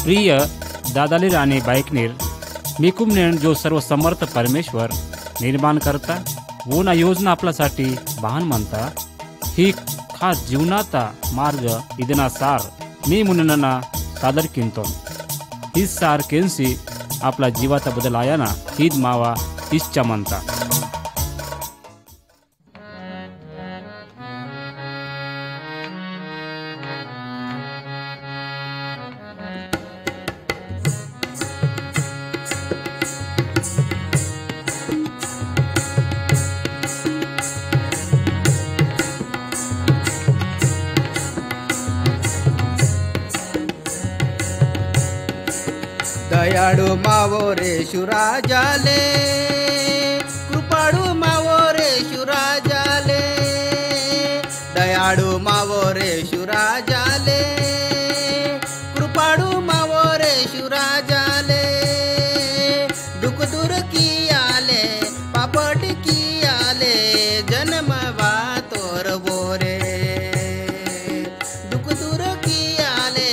प्रिय दादालीर आणि बायकनीर मिकुमनेण जो सर्व समर्थ परमेश्वर निर्माण करता वो ना योजना आपल्यासाठी वाहन म्हणता ही खास जीवनाचा मार्ग इदना सार मी मुनना सादर किंतो ही सार केन्सी आपला जीवाचा बदल आया ना हीद मावा इच्छा म्हणता. दयाळू मावो रे शुराजाले कृपाळू मावो रे शुराजाले दयाळू मावो रे शुराजाले कृपाळू मावो रे शुराजाले दुख दूर की आले पापट की आले जन्म तोर बोरे दुख दूर की आले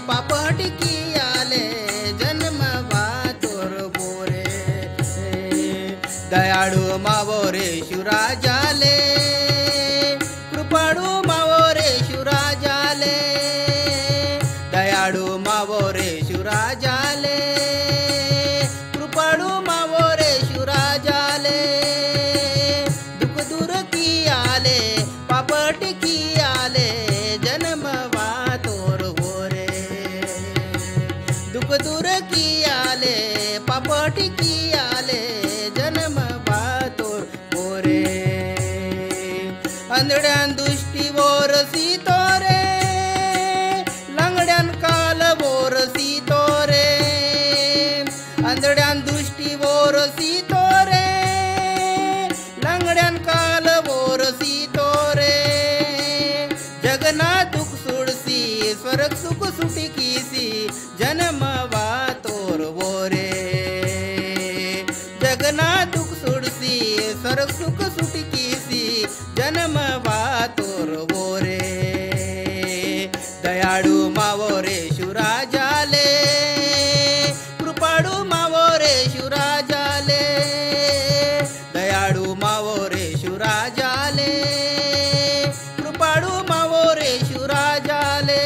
पापट की दयाळू मावो रे शुराजाले कृपाळू मावो रे शुराजाले दयाळू मावो रे शुराजाले कृपाळू मावो रे शुराजाले दुख दूर की आले पापट की आले जन्म तोर बोरे दुख दूर की आले पापट की आले अंधड्यान दुष्टी बोरसी तोरे लंगड्यान काल बोरसी तोरे अंधड्यान दुष्टी बोरसी तोरे लंगड्यान काल बोरसी तोरे जगना दुख सुडसी स्वर्ग सुख सुटी कीसी जन्म तोर बोरे जगना दुख सुडसी स्वर्ग सुख सुटी कीसी जन्म तोर बोरे दयाळू मावो रे शुराजाले कृपाळू मावो रे शुराजाले दयाळू मावो रे शुराजाले कृपाळू मावो रे शुराजाले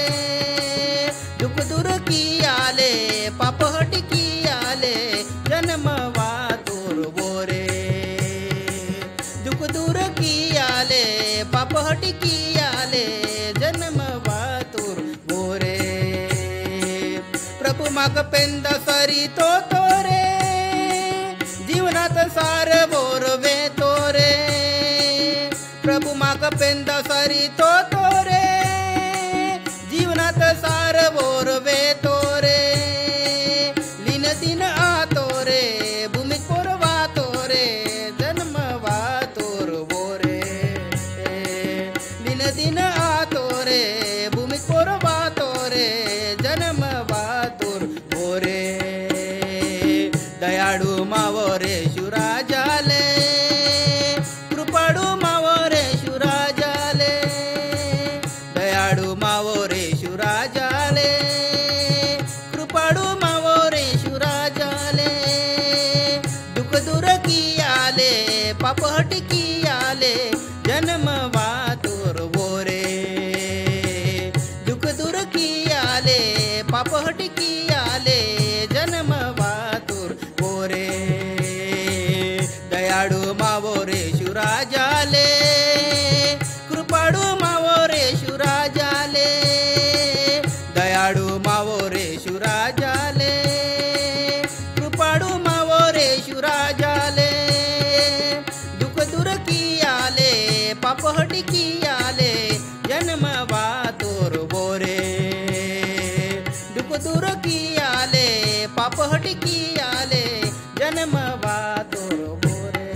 दुख दूर की आले पापहट की आले जन्म तोर बोरे दुख दूर की आले पापहट की आले जन्म तोर बोरे प्रभु माग पेंद सरी तो तोरे जीवनात सार बोरवे तोरे प्रभु माग पेंद सरी तो तोरे जीवनात सार बोरवे तोरे लीन दिन आ तोरे भूमिक पोरवा तोरे जन्म तोर बोरे दिन दिन आ तोरे भूमिक पोरवा तोरे जन्म तोर बोरे दयाळू मावो रे शुराजाले कृपाळू मावो रे शुराजाले दयाळू मावो रे शुराजाले कृपाळू मावो रे शुराजाले दुख दूर की आले पापहट की आले जन्म तोर बोरे दुख दूर की आले पापहट की आले जन्म तोर बोरे दयाळू मावो रे शुराजाले कृपाळू मावो रे शुराजाले दयाळू मावो रे शुराजाले कृपाळू मावो रे शुराजाले दुख दूर की आले पापहट की आले जन्म तोर बोरे दुख दूर की आले पापहट की आले जन्म तोर बोरे.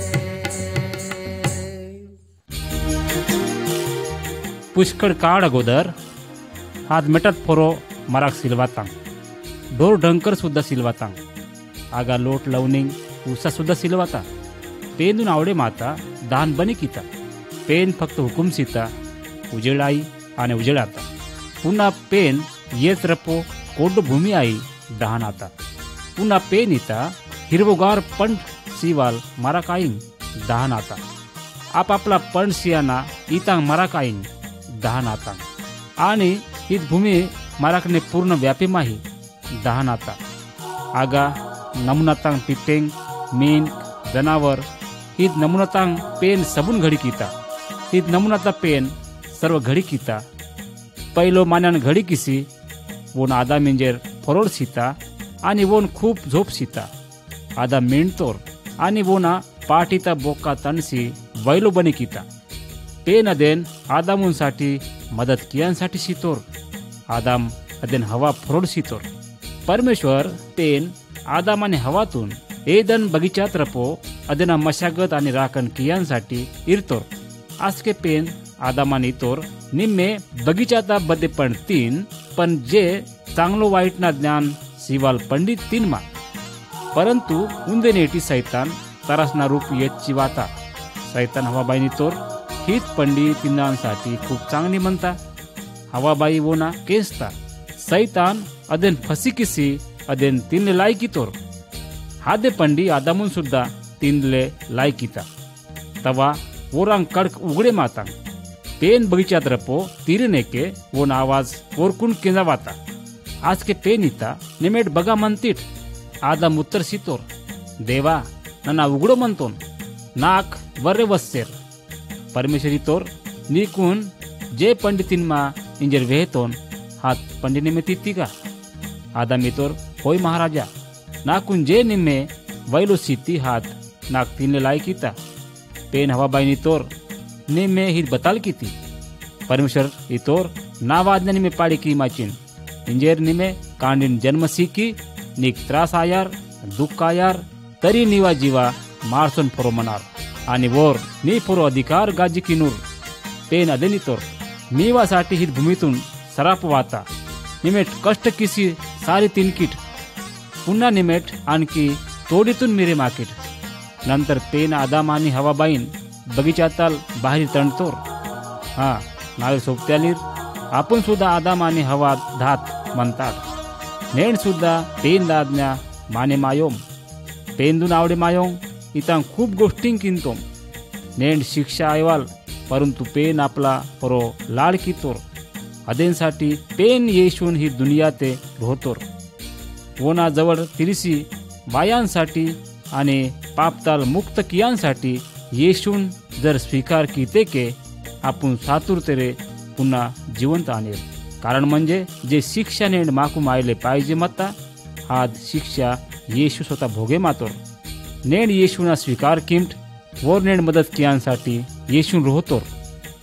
पुष्कळ काळ अगोदर हात मेटत फोरो मराक सिलवातांग ढोर ढंकर सुद्धा सिलवातांग आगा लोट लवणिंग उसा सुद्धा सिलवाता पेंदून आवडे माता दान बनी किता पेन फक्त हुकुम सीता उजेडाई आणि उजेडाता पुन्हा पेन येत रपो कोड भूमी आई दहान आता. पुन्हा पेन इता हिरवोगार पंड सिवाल मराकाईन दहान आता. आपापला पंड सियाना इतांग मराकाईन दहान आता. आणि ही भूमी मराकने पूर्ण व्यापी माही दहान आता. आगा नमुनातांग पिटेंग मीन जनावर ही नमुनातांग पेन सबून घडी किता. ही नमुनाता पेन सर्व घडी किता. पहिलो मान्यान घडी किसी वोन आदा मिंजेर फरोड सीता आणि वोन खूप झोप सीता. आदा मेंढतोर आणि वोना पाटीता बोका तणसी वैलो बनी किता. पेन अदेन आदामूंसाठी मदत कियांसाठी सीतोर. आदाम अदेन हवा फरोड सीतोर. परमेश्वर पेन आदाम आणि हवातून एदन बगीचात रपो अदेना मशागत आणि राखण कियांसाठी इरतोर. आजके पेन आदामानी तोर निम्मे बगीचाता बदे पण तीन पण जे चांगलो वाईट ना ज्ञान सिवाल पंडित तीन मा. परंतु उंदे नेटी सैतान तरासना रूप येची वाता. सैतान हवाबाईनी तोर हीच पंडित तीनांसाठी खूप चांगली म्हणता. हवाबाई वोना केसता. सैतान अदेन फसिकिसी अदेन तीनले लायकी तोर. हादे पंडी आदामून सुद्धा तीनले लायकीता. तवा वोरांग कडक उघडे मातांग पेन बगीचात रपो तीरने के वोन आवाज ओरकुन केंजा वाता. आज के पेन इता निमेट बगा म्हणतीट. आदाम उत्तर सितोर देवा नना उघडो म्हणतोन नाक वर्रे वस्सेर. परमेश्वरी तोर निकून जे पंडितीन मा इंजर वेहतोन हात पंडिने में तीती का. आदामी तोर होय महाराजा नाकून जे निम्मे वैलो सीती हात नाक तीनले लायकीता. पेन हवाबाईनी तोर निम्मे ही बताल कीती. परमेश्वर इतोर नावाज्ञानी में पाड़ी की माचिन इंजेर निमे कांडिन जन्म सीकी निक त्रास आयार दुःख आयार तरी निवा जीवा मारसोन फोरो मनार आणि वोर नी फोरो अधिकार गाजी किनूर. पेन अदेनी तोर मीवासाठी ही भूमीतून सराप वाता. निमेट कष्ट किसी सारी तिनकीट. पुन्हा निमेट आणखी तोडीतून मिरे माकीट. नंतर पेन आदाम आणि हवाबाईन बगीचाताल बाहेर तणतोर. हा नावे सोबत्यालीर आपण सुद्धा आदाम आणि हवा धात म्हणतात. नेण सुद्धा पेन दादन्या माने मायोम. पेंदून आवडे मायोम इतांग खूप गोष्टीं किंतोम. नेण शिक्षा आयवाल परंतु पेन आपला परो लाड कितोर. अदेंसाठी पेन येशून ही दुनिया ते रोहतोर. वोना जवळ तिरिसी बायांसाठी आणि पापताल मुक्त कियांसाठी येशून जर स्वीकार कीते के आपण सातुरतेरे पुन्हा जिवंत आणेल. कारण म्हणजे जे शिक्षा नेण माकूम आयले पाहिजे मत्ता हाद शिक्षा येशू स्वतः भोगे मातोर. नेण येशूना स्वीकार किमट वोर नेण मदत कियांसाठी येशून रोहतोर.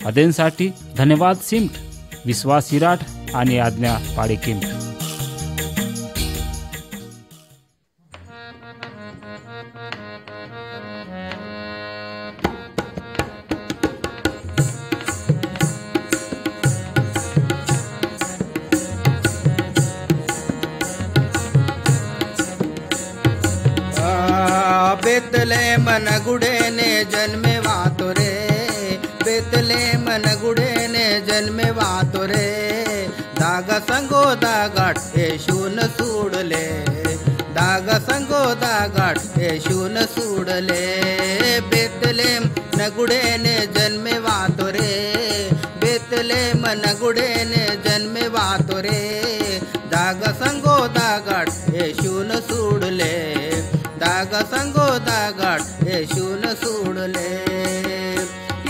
अदेंसाठी धन्यवाद सिमट विश्वास हिराट आणि आज्ञा पाडे किमट. बेतलेमन गुडेने जन्मे वातो रे. बेतलेमन गुडेने जन्मे वातो रे. दाग संगो दागाट येशून सोडले. दाग संगो दागाट येशून सोडले. बेतलेम नगुडेने जन्मे वातो रे. बेतलेमन गुडेने जन्मे वातो रे. दाग संगो दागाट येशून सोडले. दाग संगो दागाट येशून सोडले.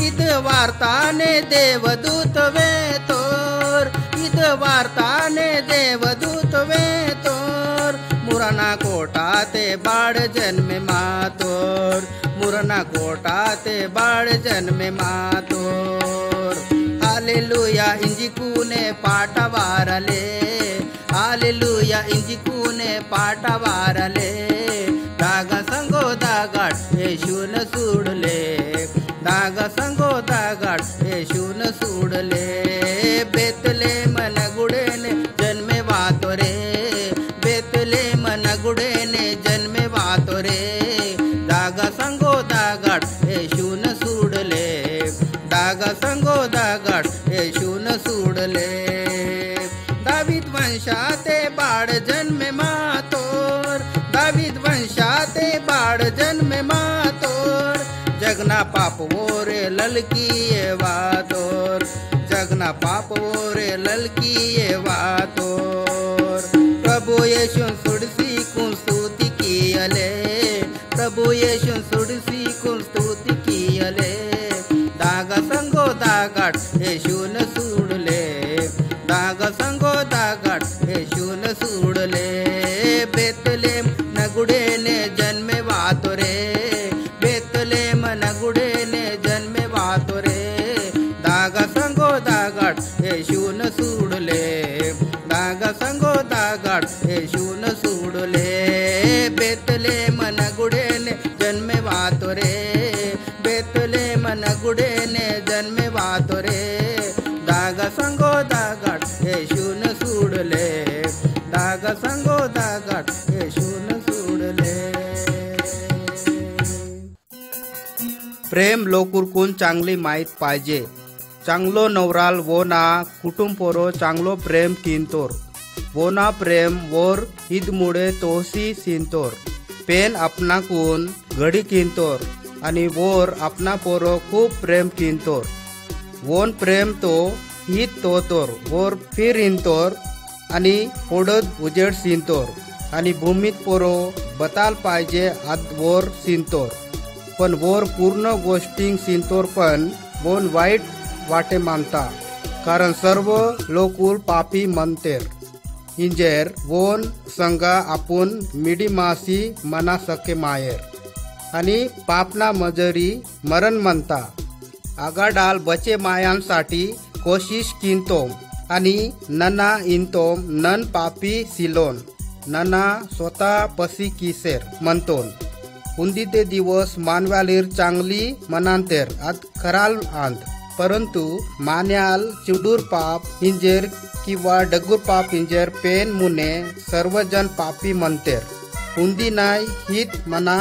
ईद वार्ताने देवदूत वेतोर. ईद वार्ताने देवदूत वेतोर. मुराना कोटा ते बाळ जन्मे मातोर. मुराना कोटा ते बाळ जन्मे मातोर. हालेलुया इंजिकूने पाटा वारले. हालेलुया इंजिकूने पाटा वारले. दाग संगो दागाट येशून सोडले. दाग संगो दागाट येशून सोडले. बेतलेमन गुडेने जन्मे वातो रे. बेतलेमन गुडेने जन्मे वातो रे. दाग संगो दागाट येशून सोडले. दाग संगो दागाट येशून सोडले. दावीद वंशाते बाळ जन्मे मा जगना पाप वो रे ललकी ये वातोर, जगना पाप वो रे ललकी ये वातोर। प्रभु येशू सुडसी कुं स्तुति कियले, प्रभु येशू सुडसी कुं स्तुति कियले। दाग संगो दागाट येशून सुडले, दाग संगो दागाट येशून सुडले। बेतलेम नगुडेने जन्मे वातो रे, बेतलेम नगुडेने जन्मे वातो रे। दाग संगो दागाट येशून सुडले, दाग संगो दागाट येशून सुडले। बेतलेम नगुडेने जन्मे वातो रे, बेतलेम नगुडेने जन्मे वातो रे। दाग संगो दागाट येशून सुडले, दाग संगो दागाट येशून सुडले। प्रेम लोकुरकून चांगली माहीत पाहिजे। चांगलो नवराल वो ना कुटुंब पोरो चांगलो प्रेम किंतोर, वो ना प्रेम वोर ईदमुळे तोसी सिंतोर। पेन आपणाकून घडी किंतोर आणि वोर आपणा पोरो खूप प्रेम किंतोर। वोन प्रेम तो हित तोतोर, वोर फिर इंतोर आणि पोडद उजेड सिंतोर। आणि भूमीत पोरो बताल पाहिजे आद वोर सिंतोर, पण वोर पूर्ण गोष्टी सिंतोर पण वोन वाईट वाटे मानता, कारण सर्व लोकुल पापी मनतेर। इंजेर वोन संगा आपुन मिडीमासी मना सके मायर, आणि पापना मजरी मरण म्हणता। आगाडाल बचे मायांसाठी कोशिश किंतोम, आणि नना इंतोम नन पापी सिलोन, नना स्वतः पसी किसेर म्हणतोन। उंदीते दिवस मानवालीर चांगली मनांतेर आद खराल आंद, परंतु मान्याल चिडूर पाप हिंजेर किंवा डगूर पाप हिंजेर पेन मुने सर्वजन पापी म्हणतेर। उंदी नाय हित मना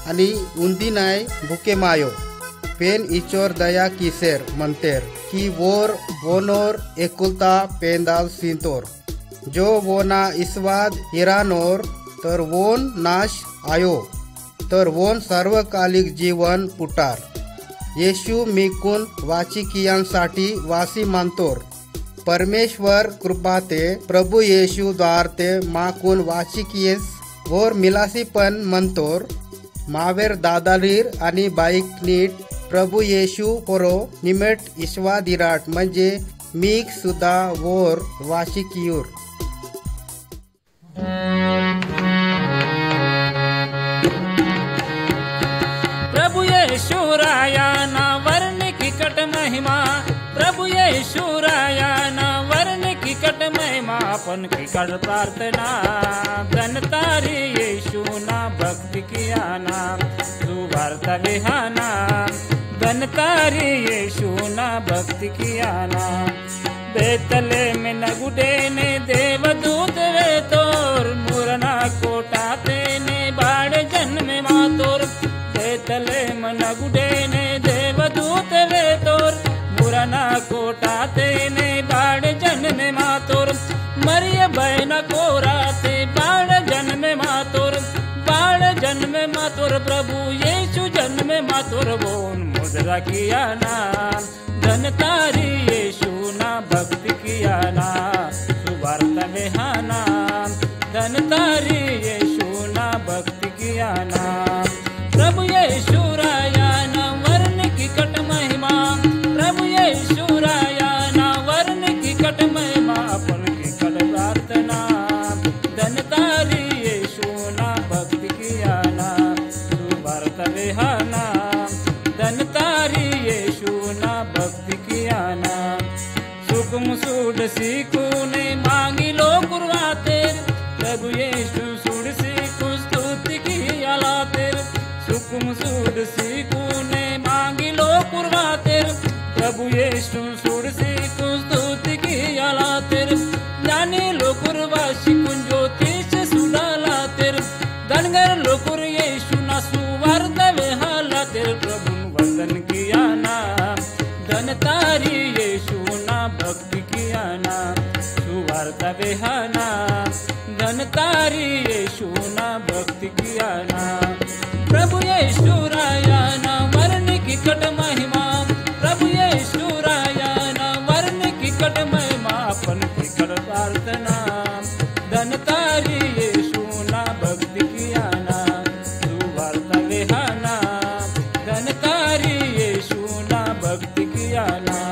आणि उंदी नाय भुके मायो, पेन इचोर दया किसेर म्हणतेर की वोर वोनोर एकुलता पेंदाल सिंतोर। जो वोना इस्वाद हिरानोर तर वोन नाश आयो, तर वोन सार्वकालिक जीवन पुटार। येशू मिकून वाचिकियांसाठी वासी मानतोर। परमेश्वर कृपाते प्रभु येशू द्वारते माकून वाचिकियेस वोर मिलासी पण म्हणतोर। मावेर दादालीर आणि बाईक नीट प्रभु येशू पोरो निमेट ईश्वादिराट म्हणजे मीक सुद्धा वोर वाचिकियूर। प्रभु येशू राया ना वर्ण की कट महिमा, प्रभु येशू राया ना वर्ण की कट महिमा। अपन की कट प्रार्थना धन तारी येशू ना भक्ति किया ना, सुवार्थ विहाना धन तारी येशू ना भक्ति किया ना। बेतले में नगुडे ने देवदूत वे तोर, मुरना कोटाते ने बाड़ जन्म मातोर। बेतले मन गुडे ने देवदूत वे तोर, मुरना कोटाते ने बाड़ जन्म मातोर। मरिय बहन कोराते बाड़ जन्म मातोर, बाड़ जन्म मातोर। प्रभु येशू जन्म मातोर बोन मुद्रा किया ना, धन तारी येशू ना भक्ति किया ना, सुवार्थ विहाना धन तारी येशू ना भक्ति किया ना। प्रभु येशू राया ना वर्ण की कट महिमा, प्रभु येशू राया ना वर्ण की कट महिमा। अपन की कट प्रार्थना धन तारी येशू ना भक्ति किया ना, सुवार्थ विहाना धन तारी येशू ना भक्ति किया ना। सुकुम सुड सीखूने मांगी लो कुर्वातेर, प्रभु येशू सुड सीखू स्तुति किया लातेर। सुकुम सुड सीखूने मांगी लो कुर्वातेर, प्रभु येशू सुड सीखू स्तुति किया लातेर। ज्ञानी लो कुर्वा शिकून ज्योतिष सुडा लातेर, धनगर लो कुर येशू ना सुवार्थ विहालातेर। प्रभु वंदन किया ना, धन तारी येशू ना भक्ति की कियाना सुवार्ता बेहाना धनतारी यीशुना भक्ति कियाना प्रभु यीशु रायाना मरने की कट महिमा प्रभु यीशु रायाना मरने की कट महिमा अपन की कट प्रार्थना धनतारी यीशुना भक्ति कियाना सुवार्ता बेहाना धनतारी यीशुना भक्ति कियाना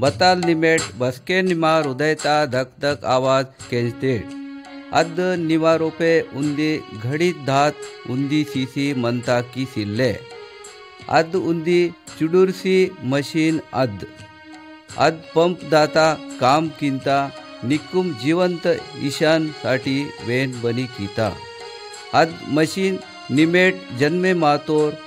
बताल निमेट बसके निमा हृदयता धक आवाज केंचतेड अद निवा रोपे उंदी घडीत धात उंदी सीसी मनता की सिल्ले अद उंदी चुडुरसी मशीन अद पंप दाता काम किंता निकुम जिवंत ईशान साठी वेन बनी कीता अद मशीन निमेट जन्मे मातोर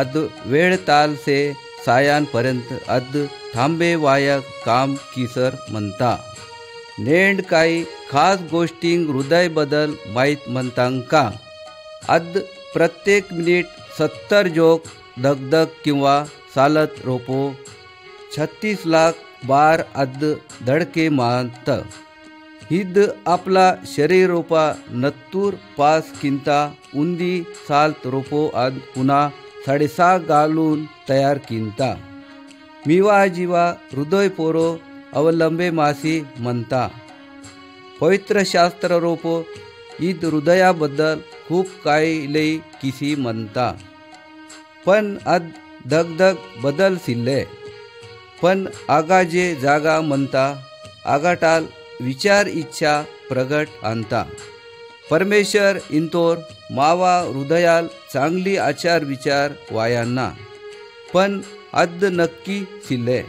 अद वेळ ताल से सायान पर्यंत अद थांबे वायक काम किसर म्हणता नेंड काही खास गोष्टींक हृदय बदल माहीत म्हणतांका अद प्रत्येक मिनिट 70 जोक दगदग किंवा चालत रोपो 36 लाख बार अद धडके मानत हिद आपला शरीर रोपा नत्तूर पास किंता उंदी साल्त रोपो अद पुन्हा 6.5 घालून तयार किंता मिवा जीवा हृदय पोरो अवलंबे मासी म्हणता पवित्र शास्त्र रोपो ईद हृदयाबद्दल खूप काही लई किसी म्हणता पण अद धगधग बदल सिल्ले पण आगा जे जागा म्हणता आगाटाल विचार इच्छा प्रगट आणता परमेश्वर इंतोर मावा हृदयाल चांगली आचार विचार वायांना पण अद नक्की सिल्ले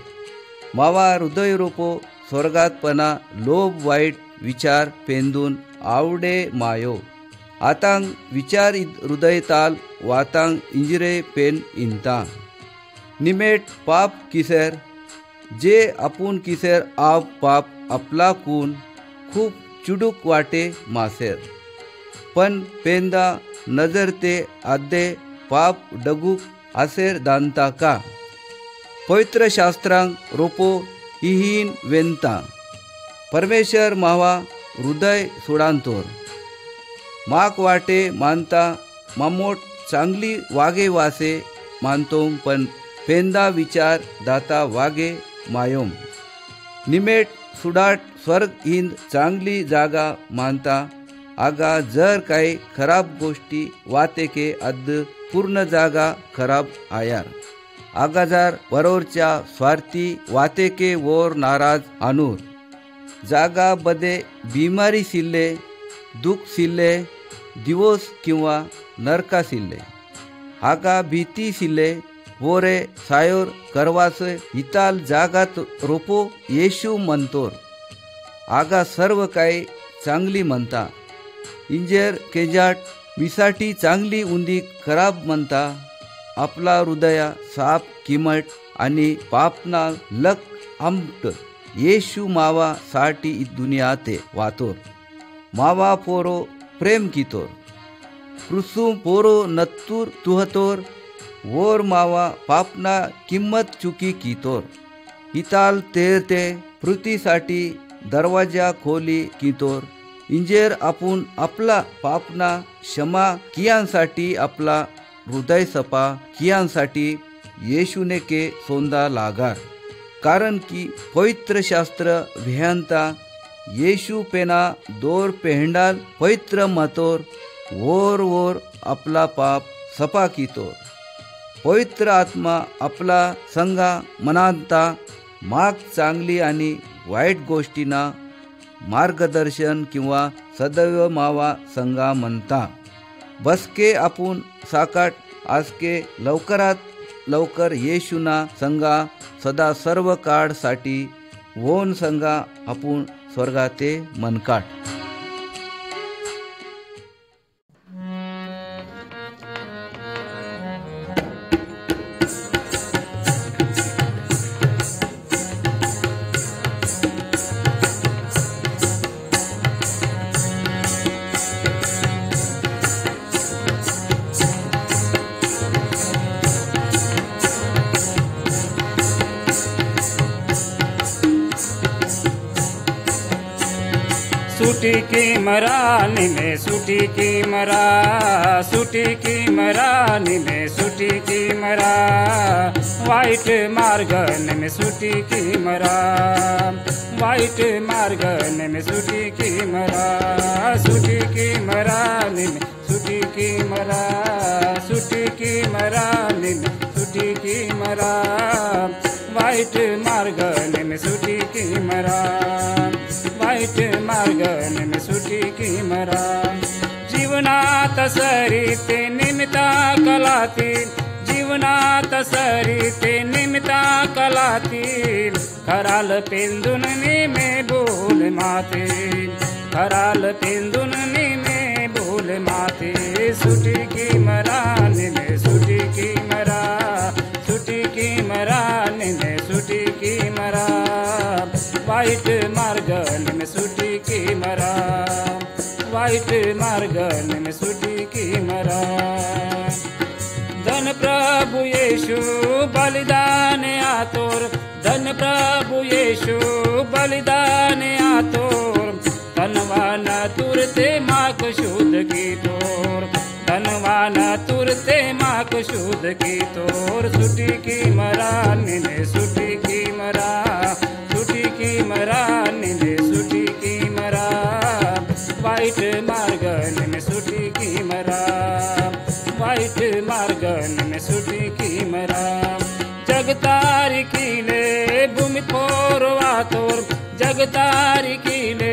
मावा हृदय रोपो स्वर्गातपणा लोभ वाईट विचार पेंदून आवडे मायो आतांग विचार हृदय ताल वातांग इंजिरे पेन इंता निमेट पाप किसेर जे आपून किसेर आव पाप आपला कून खूप चुडूक वाटे मासेर पण पेंदा नजर ते आदे पाप डगूक आसेर दांता का पवित्र शास्त्रांक रोपो इहीन वेंता परमेश्वर मावा हृदय सोडांतोर माक वाटे मानता मामोट चांगली वागे वासे मानतोम पण पेंदा विचार दाता वागे मायोम निमेट सुडाट स्वर्ग हिंद चांगली जागा मानता आगा जर काही खराब गोष्टी वाते के अद पूर्ण जागा खराब आयार आगाजार बरोरच्या स्वार्थी वाते के वोर नाराज आणूर जागा बदे बिमारी सिल्ले दुख सिल्ले दिवस किंवा नरका सिल्ले आगा भीती सिल्ले वोरे सायोर करवास हिताल जागात रोपो येशू म्हणतोर आगा सर्व काही चांगली म्हणता इंजेर केजाट मिसाठी चांगली उंदी खराब म्हणता आपला हृदया साप किमट आणि पापना लक आमट येशू मावा साठी दुनिया ते वातोर मावा पोरो प्रेम कितोर कृसुम पोरो नत्तूर तुहतोर वोर मावा पापना किंमत चुकी कितोर हिताल तेर ते पृथ्वीसाठी दरवाजा खोली कितोर इंजेर आपून आपला पापना क्षमा कियांसाठी आपला हृदय सपा कियांसाठी येशूने के सोंदा लागार कारण की पवित्र शास्त्र विहंता येशू पेना दोर पेहंडाल पवित्र मतोर वोर वोर आपला पाप सपा कितोर पवित्र आत्मा आपला संगा मनांता माग चांगली आणि वाईट गोष्टींना मार्गदर्शन किंवा सदैव मावा संगा म्हणता बसके आपून साकाट आजके लवकरात लवकर येशूना संगा सदा सर्व काळ साठी वोन संगा आपून स्वर्गाते मनकाट सुटी की मरा निमे सुटी की मरा सुटी की मरा निमे सुटी की मरा वाईट मार्ग निमे सुटी की मरा वाईट मार्ग निमे सुटी की मरा सुटी की मरा निमे सुटी की मरा सुटी की मरा निमे सुटी की मरा वाईट मार्ग निमे सुटी की मरा वाईट मार्ग निमे सुटी की मरा जीवनात सरीते निमित्ता कलातील जीवनात सरीते निमित्ता कलातील खराल पेंदून निमे बोल माते खराल पेंदून निमे बोल माते सुटी की मरा निमे सुटी की मरा सुटी की मरा निमे सुटी की मरा वाईट मार्ग निमे सुटी की मरा वाईट मार्ग निमे सुटी की मरा धन प्रभु येशू बलिदान आतोर धन प्रभु येशू बलिदान आतोर धनवान तुरते माक शुद्ध की तोर धनवान तुरते माक शुद्ध की तोर सुटी की मरा निमे सुटी की मरा सुटी की मरा निमे सुटी की मरा वाईट मार्ग निमे सुटी की मरा वाईट मार्ग निमे सुटी की मरा जगतारिकीले भूमित पोरवातोर जगतारिकीले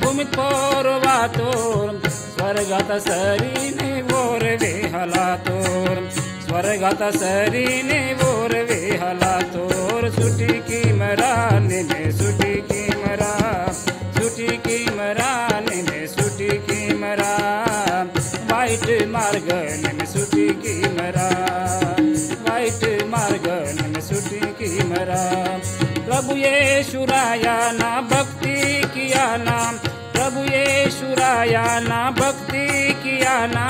भूमित पोरवातोर स्वर्गात सरीने वोरवे हलातोर स्वर्गात सरीने वोरवे हलातोर सुटी की मरा निमे सुटी की मरा सुटी की मरा निमे सुटी की मरा वाईट मार्ग निमे सुटी की मरा वाईट मार्ग निमे सुटी की मरा प्रभु येशू राया ना भक्ति किया ना प्रभु येशू राया ना भक्ति किया ना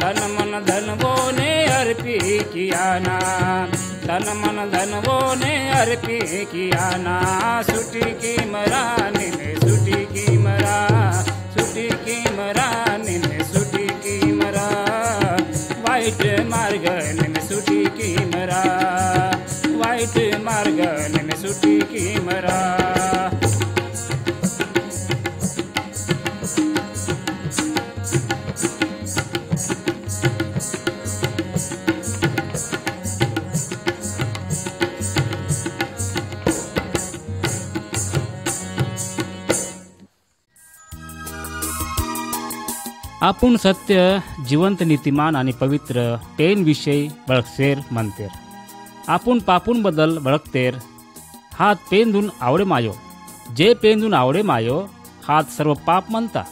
धन मन धन वो ने अर्पी किया ना धन मन धन वो ने अर्पी किया ना सुटी की मरा निमे सुटी की मरा सुटी की मरा निमे सुटी की मरा वाईट मार्ग निमे सुटी की मरा वाईट मार्ग निमे सुटी की मरा आपण सत्य जिवंत नीतिमान आणि पवित्र पेन विषयी बळकसेर म्हणतेर आपण पापून बदल बळकतेर हात पेंदून आवडे मायो जे पेंदून आवडे मायो हात सर्व पाप म्हणता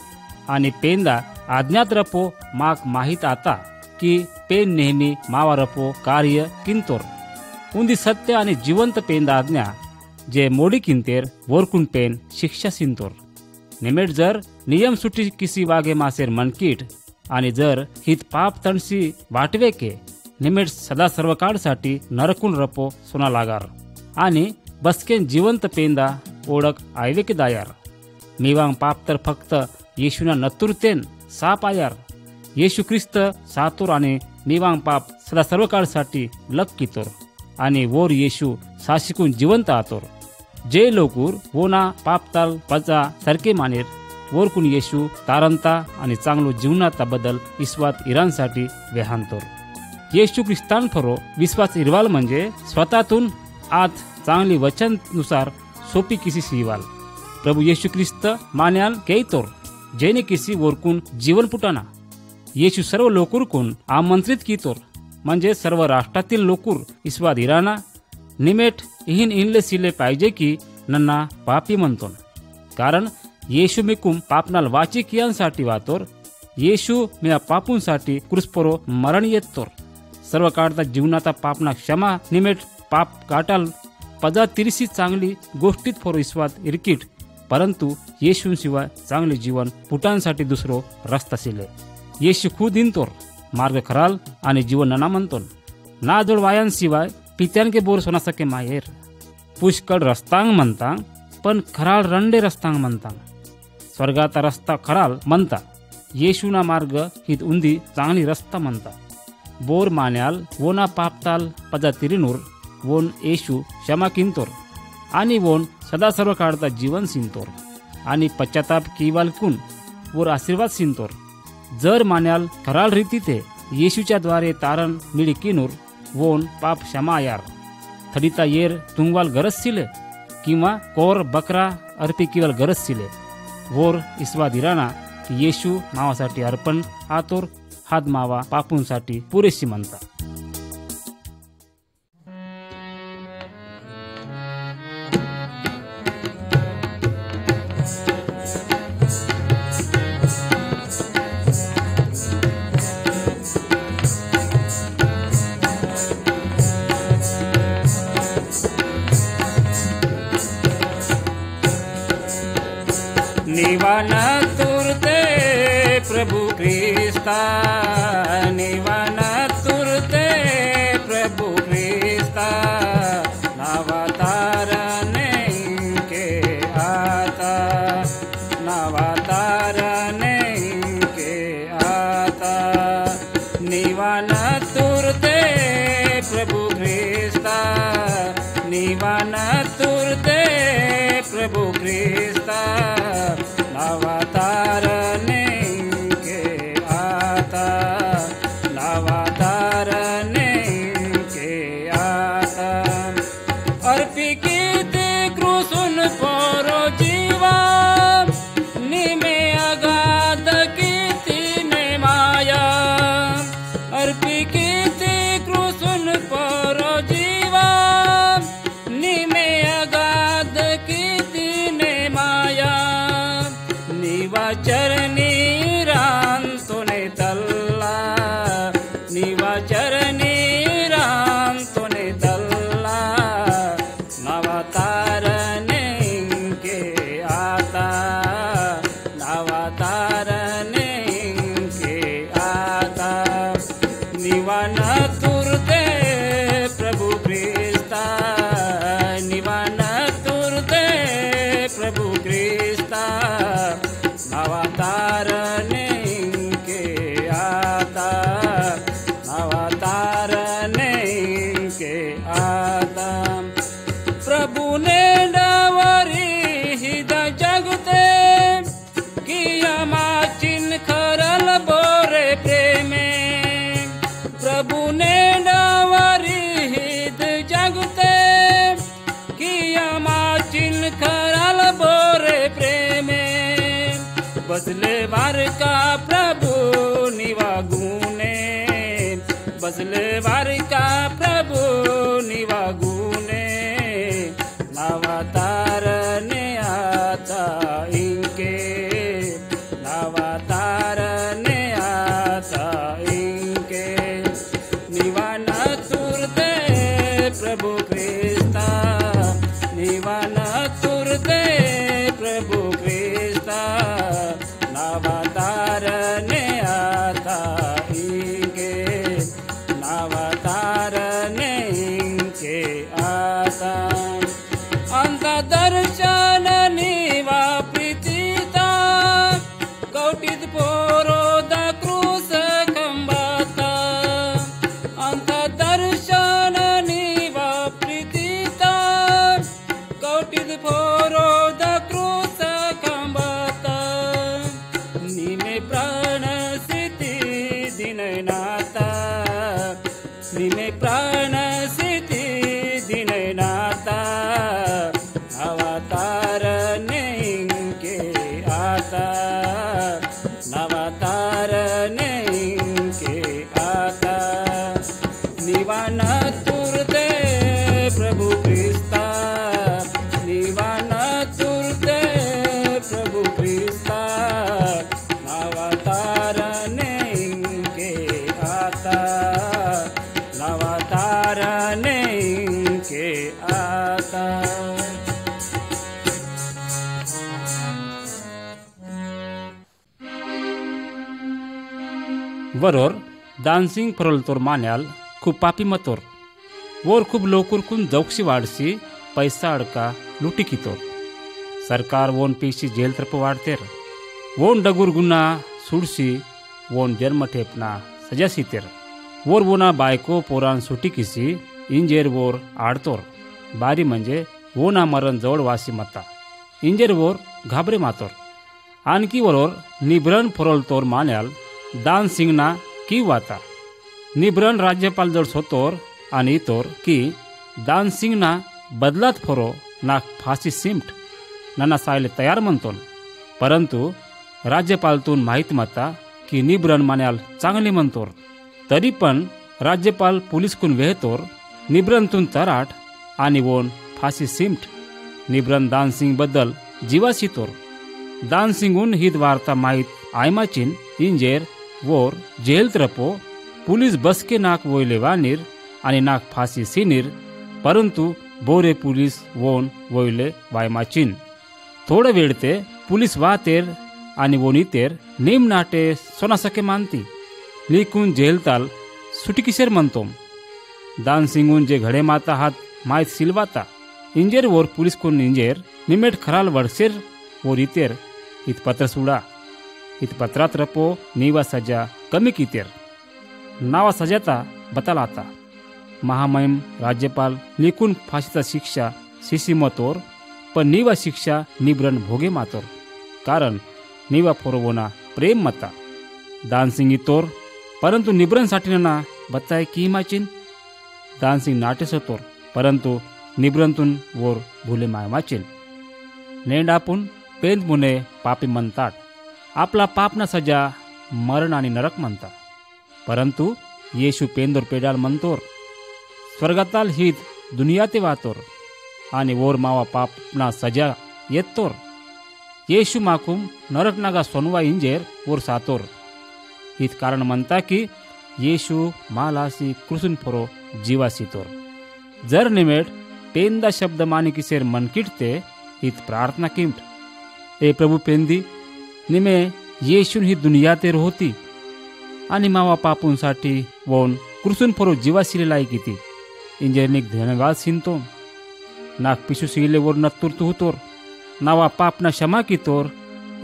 आणि पेंदा आज्ञात रपो माक माहीत आता की पेन नेहमी मावा रपो कार्य किंतोर उंदी सत्य आणि जिवंत पेंदा आज्ञा जे मोडी किंतेर वरकून पेन शिक्षा सिंतोर निमेट जर नियम सुटी किसी वागे मासेर मनकीट आणि जर हित पाप तणसी वाटवे के निमेट सदा सर्व काळसाठी नरकून रपो सोना लागार आणि बसकेन जिवंत पेंदा ओळख आयवे के दायार मिवांग पाप तर फक्त येशूना नतुरतेन साप आयार येशू ख्रिस्त सातोर आणि मिवांग पाप सदा सर्व काळसाठी लक कितोर आणि वोर येशू साशिकून जिवंत आतोर जे लोकूर वोना पापताल पजा सरके मानेर वोरकून येशू तारंता आणि चांगलो जीवनाता बदल विश्वात इरांसाठी वेहांतोर येशू ख्रिस्तान फरो विश्वास इरवाल म्हणजे स्वतःतून आज चांगली वचननुसार सोपी किसी सिवाल प्रभू येशू ख्रिस्त मान्याल केतोर जेने किसी वोरकून जीवन पुटाना येशू सर्व लोकूरकून आमंत्रित कितोर म्हणजे सर्व राष्ट्रातील लोकूर विश्वात इराना निमेट इहिन इनले सिले पाहिजे की नन्ना पापी म्हणतोन कारण येशू मिकुम पापनाल वाची कियांसाठी वातोर येशू मी पापूंसाठी क्रुसपरो मरण येतोर सर्व काळता जीवनाचा पापना क्षमा निमेट पाप काटाल पदा तिरसी चांगली गोष्टीत फोर विश्वात इरकीट परंतु येशूंशिवाय चांगले जीवन पुटांसाठी दुसरो रस्ता सिले येशू खुद इंतोर मार्ग खराल आणि जीवन नना म्हणतोन ना जोड वायांशिवाय पित्यान के बोर सोना सके माहेर पुष्कळ रस्तांग म्हणता पण खराळ रंडे रस्तांग म्हणता स्वर्गाचा रस्ता खराल म्हणता. येशूना मार्ग ही उंदी चांगली रस्ता म्हणता. बोर मान्याल वोना पापताल पदा तिरिनूर वोन येशू क्षमा किंतोर आणि वोन सदा सर्व काळचा जीवन सिंतोर आणि पश्चाताप किवालकून वर आशीर्वाद सिंतोर. जर मान्याल खराल रीतीते येशूच्या द्वारे तारण मिळी किनूर वोन पाप क्षमा यार. थडीता येर तुंगवाल गरज सिले किंवा कोर बकरा अर्पी किवाल गरज सिले. वोर इसवा दिराना की येशू मावासाठी अर्पण आतोर हात मावा पापूंसाठी पुरेशी म्हणता. निवान तुरते प्रभु ख्रिस्ता, निवान तुरते प्रभु ख्रिस्ता, नवतारने के आता, नवतारने के आता. निवान तुरते प्रभु ख्रिस्ता, निवान तुरते प्रभु ख्रिस्ता, नवतारने के आता, नवतारने के आता. अर्पिकीते क्रूसुन परो जीवा, निमे अगाध कीर्ति ने माया. अर्पिकीते क्रूसुन परो जीवा, निमे अगाध कीर्ति ने माया. निवाचरणी रांतोने तल्ला, निवाचरणी रांतोने तल्ला, नवतारने के आता, नवतारने के आता. निवान तुरते प्रभु ख्रिस्ता, निवान तुरते प्रभु ख्रिस्ता, नवतारने के आता, नवतारने के आता. प्रभु ने डावरी हिद जगते किया माचिन खरल बोरे प्रेमे. प्रभु ने डावरी हिद जगते किया माचिन खरल बोरे प्रेमे. बसले वार का प्रभु निवागुने, बसले वार का प्रभु निवागुने, नवतारने आता इनके, नवतारने आता इनके. निवान तुरते प्रभु ख्रिस्ता, निवान तुरते प्रभु ख्रिस्ता, नवतारने आता इनके, नवतारने इनके आता. अंत दर्शन निवा प्रीतिता, कौटित पोरोद क्रूस खंबाता. अंत दर्शन निवा प्रीतिता, कौटित पोरोद क्रूस खंबाता. निमे प्राण स्थिति दिननाता, निमे प्राण स्थिति दिननाता, नवतारने के आता, नवतारने के आता. निवान तुरते प्रभु ख्रिस्ता, निवान तुरते प्रभु ख्रिस्ता, नवतारने के आता, नवतारने के आता. वरोर डान्सिंग फरलतोर मान्याल खूप पापी मतोर. वोर खूप लोकुरकून जौक्षी वाढसी पैसा अडका लुटी कितोर. सरकार वोन पेशी जेल तरफ वाढतेर वोन डगुर गुन्हा सुडसी वोन जन्म ठेपना सजासी तेर वोर वोना बायको पोरान सुटी किसी इंजेर वोर आडतोर बारी म्हणजे वोना मरण जवळ वासी मता इंजेर वोर घाबरे मातोर आणखी वरोर निब्रन फरोल तोर मान्याल दान सिंगना की वाता निब्रन राज्यपाल जवळ सोतोर आणि तोर की दान सिंगना बदलात फरो नाक फाशी सिमट नाना सायले तयार म्हणतोन परंतु राज्यपालतून माहीत माता की निब्रन मान्याल चांगले म्हणतोर तरी पण राज्यपाल पोलीसकून वेहतोर निब्रनतून तराट आणि वोन फाशी सिमट निब्रन दानसिंग बद्दल जीवासी तोर दानसिंगून हित वार्ता माहीत आयमाचीन इंजेर वोर जेल त्रपो पुलिस बसके नाक वोयले वानीर आणि नाक फाशी सिनीर परंतु बोरे पुलिस वोन वोयले वायमाचीन थोडं वेळ ते पुलिस वातेर आणि वोनीतेर नेम नाटे सोनासके मानती लिकून जेलताल सुटिकिसेर म्हणतोम दानसिंगून जे घडे माता हात माहीत सिलवाता इंजेर वोर पुलिस कोण इंजेर निमेट खराल वडसेर वोर इतेर इत पत्र सुडा इत पत्रात रपो नीवा सजा कमी कितेर नावा सजाता बतालाता महामहिम राज्यपाल लिकून फाशीचा शिक्षा शिशी मतोर पण नीवा शिक्षा निब्रन भोगे मातोर कारण नीवा फोरवोना प्रेम मता दानसिंग इतोर परंतु निब्रन साठीना बताय की माचीन दानसिंग नाटेस होतोर परंतु निब्रंतून वोर भुले मायमाचीन नेंडापून पेंद मुने पापी म्हणतात आपला पापना सजा मरण आणि नरक म्हणता परंतु येशू पेंदोर पेडाल म्हणतोर स्वर्गाताल हित दुनियाते वातोर आणि वोर मावा पापना सजा येतोर येशू माकूम नरक नागा सोनवा इंजेर वोर सातोर हित कारण म्हणता की येशू मालासी कृसून फोरो जीवासी तोर जर निमेट पेंदा शब्द मानी किसेर मन किटते हित प्रार्थना किमट ए प्रभु पेंदी निमे येशून ही दुनिया तेर होती आणि मावा पापूंसाठी वोन कृसून फोरो जीवासीले लाई किती इंजेनिक धन्यवाद सिंतो नाक पिशु सिले वोर नत्तुर तू तोर नावा पापना क्षमा की तोर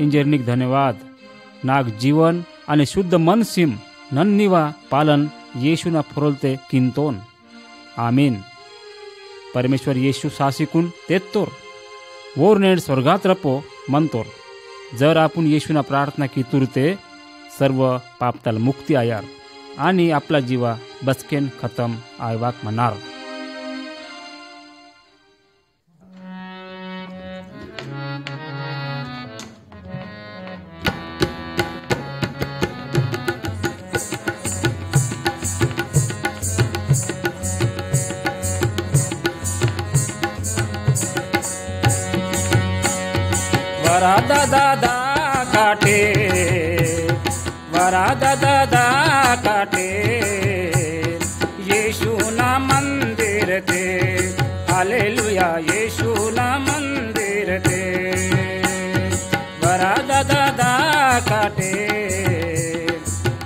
इंजेनिक धन्यवाद नाक जीवन आणि शुद्ध मन सिम नन्निवा पालन येशूना फुरलते किंतोन आमीन परमेश्वर येशू सासिकून तेत्तोर वोर नेड स्वर्गात रपो म्हणतोर जर आपण येशूना प्रार्थना की तुरते सर्व पापताल मुक्ती आयार आणि आपला जीवा बसकेन खतम आयवाक मनार वरादा दादा काटे वरादा दादा काटे येशूना मंदिर ते हालेलुया येशूना मंदिर ते वरादा दादा काटे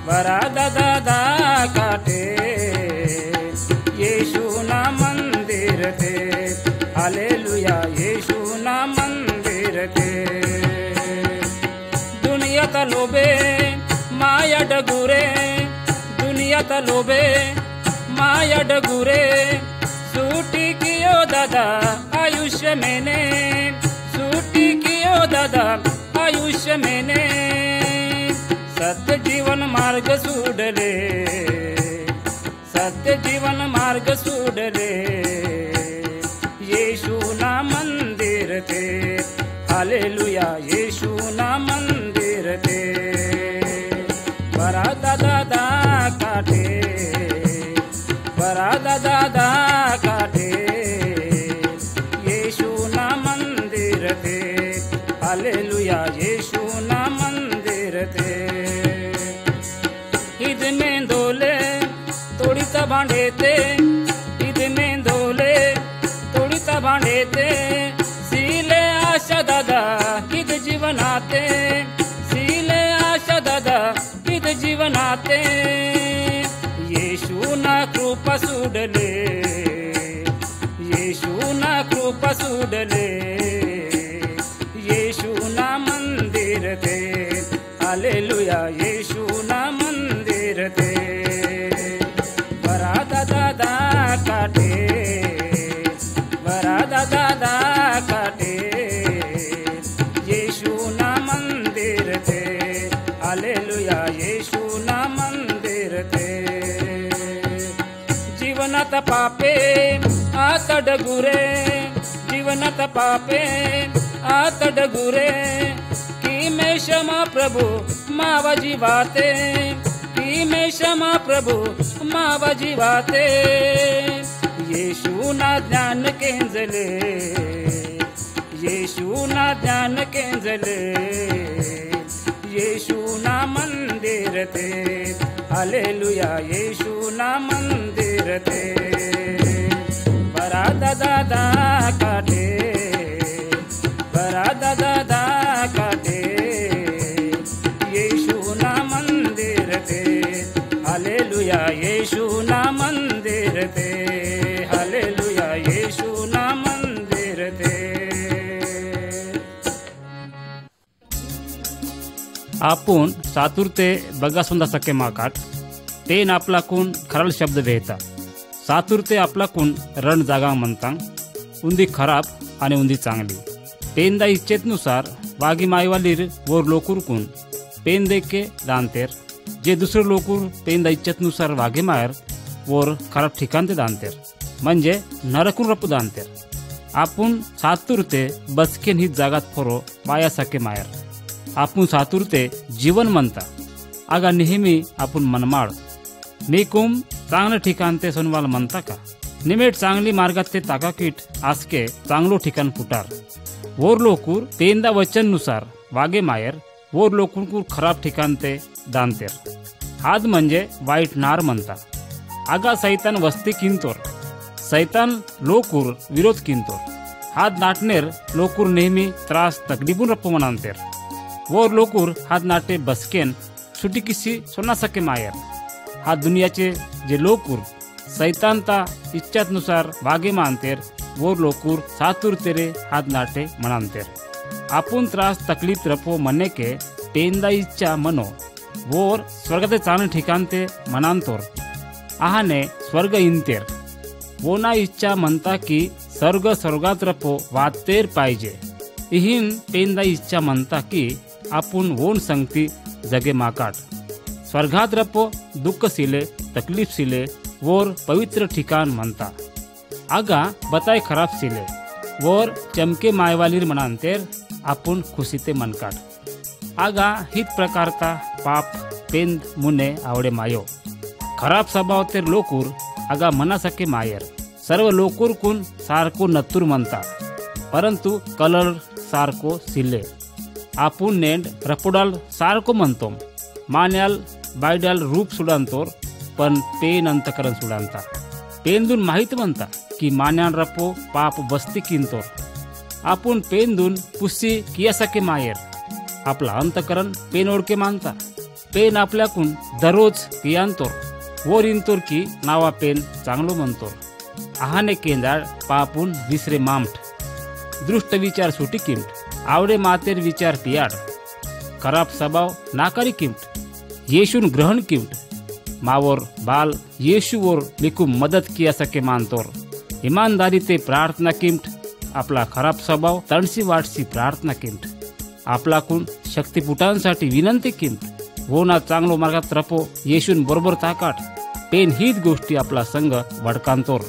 वरादा दादा काटे येशूना मंदिर ते हालेलुया येशूना मंदिर ते दुनियात लोबे माया डगुरे दुनियात लोबे माया डगुरे सूटी कियो दादा आयुष्य मेने सूटी कियो दादा आयुष्य मेने सत्य जीवन मार्ग सोडले सत्य जीवन मार्ग सोडले येशूना मंदिर ते हालेलुया येशूना मंदिर ते वरादा दादा काटे वरादा दादा काटे येशूना मंदिर ते हालेलुया येशूना मंदिर ते ईद में दोले तोड़ीता भांडे ते ईद में दोले तोड़ीता भांडे ते सीले आशा दादा ईद जीवनाते सीले आशा दादा ईद जीवनाते येशूना कृपा सुडले येशूना कृपा सुडले येशूना मंदिर ते काटे बरादा दादा काटे येशू ना मंदिर थे हालेलुया येशू ना मंदिर थे जीवनात पापे आता डगुरे जीवनात पापे आता डगुरे की मैं क्षमा प्रभु मावा जीवाते की मैं क्षमा प्रभु मावा जीवाते येशू ना ज्ञान केंजले येशू ना ज्ञान केंजले येशू ना मंदिर थे हालेलुया येशू ना मंदिर थे बरादा दादा काटे बरादा दादा काटे येशू ना मंदिर थे हालेलुया येशू ना मंदिर थे हालेलुया येशू ना मंदिर थे आपण सातुरते बघा सुंदा सके माकाट तेन आपलाकून खराल शब्द वेहता सातुरते आपलाकून रण जागा म्हणता उंदी खराब आणि उंदी चांगली पेंदा इच्छेतनुसार वागी मायवालीर वोर लोकूरकून पेन देके दानतेर जे दुसरे लोकूर पेंदा इच्छेतनुसार वागे मायर वोर खराब ठिकाण ते दानतेर म्हणजे नरकून रपू दानतेर आपण सातुरते बसकेन ही जागात फोरो पाया सके मायर आपण सातुरते जीवन म्हणता आगा नेहमी आपण मनमाळ मी कुम चांगलं ठिकाण ते सोनवाल म्हणता का निमेट चांगली मार्गात ते ताकाकीट आसके चांगलो ठिकाण फुटार वोर लोकूर पेंदा वचननुसार वागे मायर वोर लोकूर खराब ठिकाण ते दानतेर हाद म्हणजे वाईट नार म्हणता आगा सैतान वस्ती किंतोर सैतान लोकूर विरोध किंतोर हाद नाटनेर लोकूर नेहमी त्रास तकलीफून रप्पो मनांतेर वोर लोकूर हाद नाटे बसकेन सुटी किसी सोना सके मायर हा दुनियाचे जे लोकूर सैतानता इच्छानुसार वागे मानतेर वोर लोकूर सातुर तेरे हाद नाटे मनांतेर आपण त्रास तकलीफ रपो मने के पेंदा इच्छा मनो वोर स्वर्गाचे चांगले ठिकाण ते मनांतोर आहाने स्वर्ग इंतेर वो ना इच्छा म्हणता की स्वर्गात रपो वातेर पाहिजे इहीन पेंदा इच्छा म्हणता की आपण वोन संगती जगे माकाट स्वर्गात रपो दुःख सिले तकलीफ सिले वोर पवित्र ठिकाण म्हणता आगा बताय खराब सिले वोर चमके मायवालीर मनांतेर आपण खुशीते मनकाट आगा हित प्रकारता पाप पेंद मुने आवडे मायो खराब स्वभाव तेर लोकूर आगा मना सके मायर सर्व लोकूर कुन सारको नत्तूर म्हणता परंतु कलर सारको सिले आपण नेंड रपोडाल सारको म्हणतो मान्याल बायडाल रूप सुडांतोर पण पेन अंतकरण सुडांता पेंदून माहित म्हणता की मान्यान रपो पाप बस्ती किंतोर आपण पेंदून पुसी किया सके मायर आपला अंतकरण पेन ओळखे मानता पेन आपल्याकून दररोज कियांतोर वोर इंतोर की नावा पेन चांगलो म्हणतोर आहाने केंदाळ पापून विसरे मामठ दृष्ट विचार सुटी किमट आवडे मातेर विचार पियाड खराब स्वभाव नाकारी किमट येशून ग्रहण किमट मावोर बाल येशूवर लिखून मदत किया सके मानतोर ईमानदारी ते प्रार्थना किमट आपला खराब स्वभाव तणसी वाटसी प्रार्थना किमट आपलाकून शक्तिपुटांसाठी विनंती किमट वो ना चांगलो मार्गात रपो येशून बरोबर ताकाट पेन हीच गोष्टी आपला संघ वडकांतोर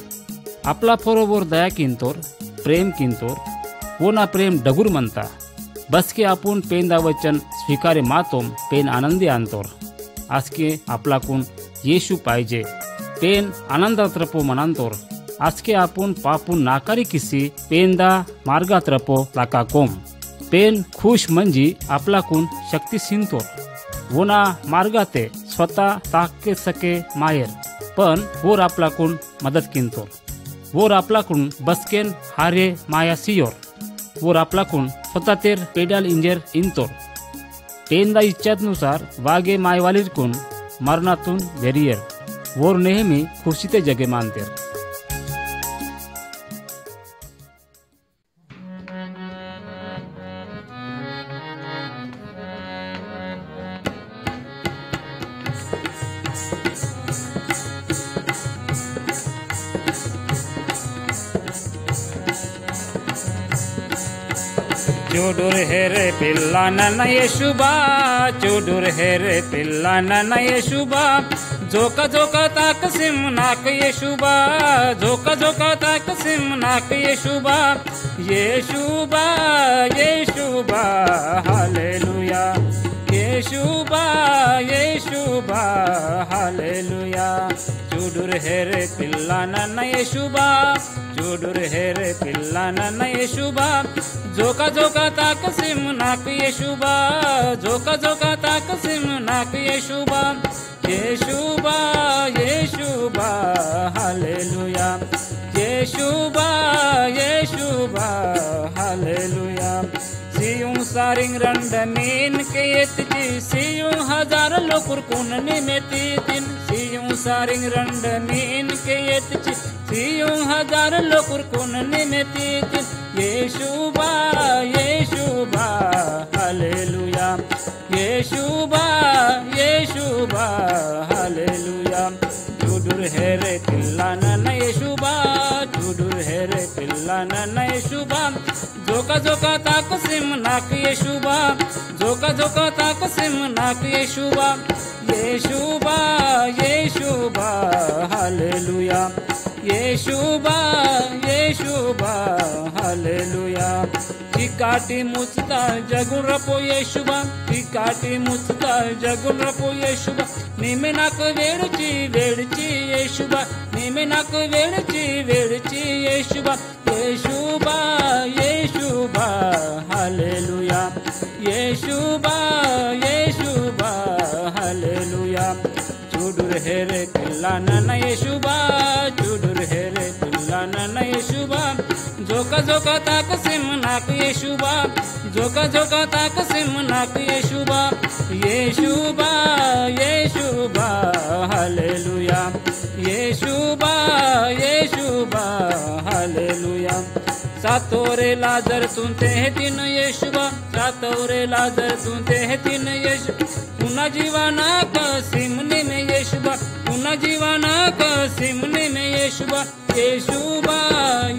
आपला बरोबर दया किंतोर प्रेम किंतोर वो ना प्रेम डगुर म्हणता बसके आपण पेंदा वचन स्वीकारे मातोम पेन आनंदी आणतोर आजके आपलाकून येशू पाहिजे पेन आनंदात रपो मनांतोर आजके आपण पापून नाकारी किसी पेंदा मार्गात रपो लाका कोम पेन खुश म्हणजे आपलाकून शक्ती सिंतोर वोना मार्गाते स्वतः ताके सके मायर पण वोर आपलाकून मदत किंतोर वोर आपलाकून बसकेन हारे माया सियोर वोर आपलाकून स्वतः तेर पेडाल इंजेर इंतोर पेंदा इच्छानुसार वागे मायवालीरकून मरणातून वेरियर वोर नेहमी खुशीते जगे मानतेर చూడుర్ హెరే పిల్ల నన్న యేసుబా చూడుర్ హెరే పిల్ల నన్న యేసుబా झोका झोका ताक सिम नाक येशुबा झोका झोका ताक सिम नाक येशुबा येशुबा येशुबा हालेलुया येशुबा येशुबा हालेलुया చూడుర్ హెరే పిల్ల నన్న యేసుబా చూడుర్ హెరే పిల్ల నన్న యేసుబా झोका झोका ताक सिम नाक येशुबा झोका झोका ताक सिम नाक येशुबा येशुबा येशुबा हालेलुया येशुबा येशुबा हालेलुया सियुं सारिंग रंड मीन के येतची सियुं हजार लोकुर कुन निमेती दिन सियुं सारिंग रंड मीन के येतची सियुं हजार लोकुर कुन निमेती दिन येशुबा येशुबा हालेलुया येशुबा येशुबा हालेलुया చూడుర్ హెరే పిల్ల నన్న యేసుబా చూడుర్ హెరే పిల్ల నన్న యేసుబా झोका झोका ताक सिम नाक येशुबा झोका झोका ताक सिम नाक येशुबा येशुबा येशुबा हालेलुया येशुबा येशुबा हालेलुया चिकाटी मुचता जगुन रपो येशुबा चिकाटी मुचता जगुन रपो येशुबा निमे नाक वेडची वेडची येशुबा निमे नाक वेडची वेडची येशुबा येशुबा येशुबा हालेलुया येशुबा येशुबा हालेलुया చూడుర్ హెరే పిల్ల నన్న యేసుబా చూడుర్ హెరే పిల్ల నన్న యేసుబా झोका झोका ताक सिम नाक येशुबा झोका झोका ताक सिम नाक येशुबा येशुबा येशुबा हालेलुया येशुबा येशुबा हालेलुया सातोरे लाजर तुंते हे तीन येशुबा सातोरे लाजर तुंते हे तीन येशु पुन्हा जीवाना का सिमने में येशुबा पुन्हा जीवाना का सिमने में येशुबा येशुबा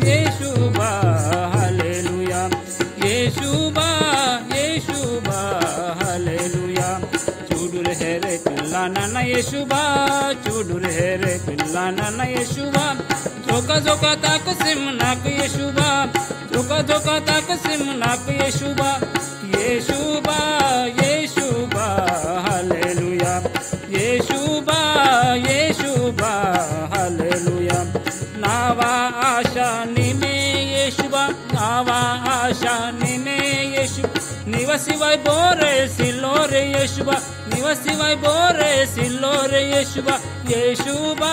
येशुबा हालेलुया येशुबा येशुबा हालेलुया చూడుర్ హెరే పిల్ల నన్న యేసుబా చూడుర్ హెరే పిల్ల నన్న యేసుబా झोका झोका ताक सिम नाक येशुबा झोका झोका ताक सिम नाक येशुबा येशुबा येशुबा हालेलुया येशुबा येशुबा हालेलुया नावा आशा निमे येशुबा नावा आशा निमे येशु निवसिवाय बोरे सिलोरे येशुबा निवसिवाय बोरे सिलोरे येशुबा येशुबा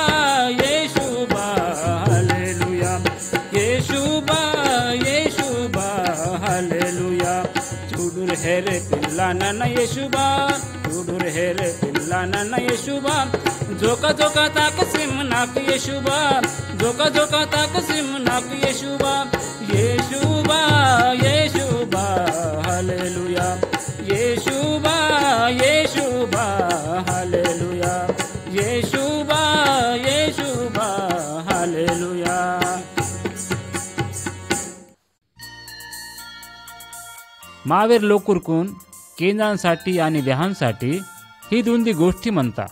येशुबा हालेलुया येशुबा येशुबा हालेलुया చూడుర్ హెరే పిల్ల నన్న యేసుబా చూడుర్ హెరే పిల్ల నన్న యేసుబా झोका झोका ताक सिम नाक येशुबा झोका झोका ताक सिम नाक येशुबा येशुबा येशुबा हालेलुया येशुबा येशुबा हालेलुया येशुबा येशुबा हालेलुया मावेर लोकुरकून केंद्रांसाठी आणि व्याहांसाठी ही दोन्ही गोष्टी म्हणता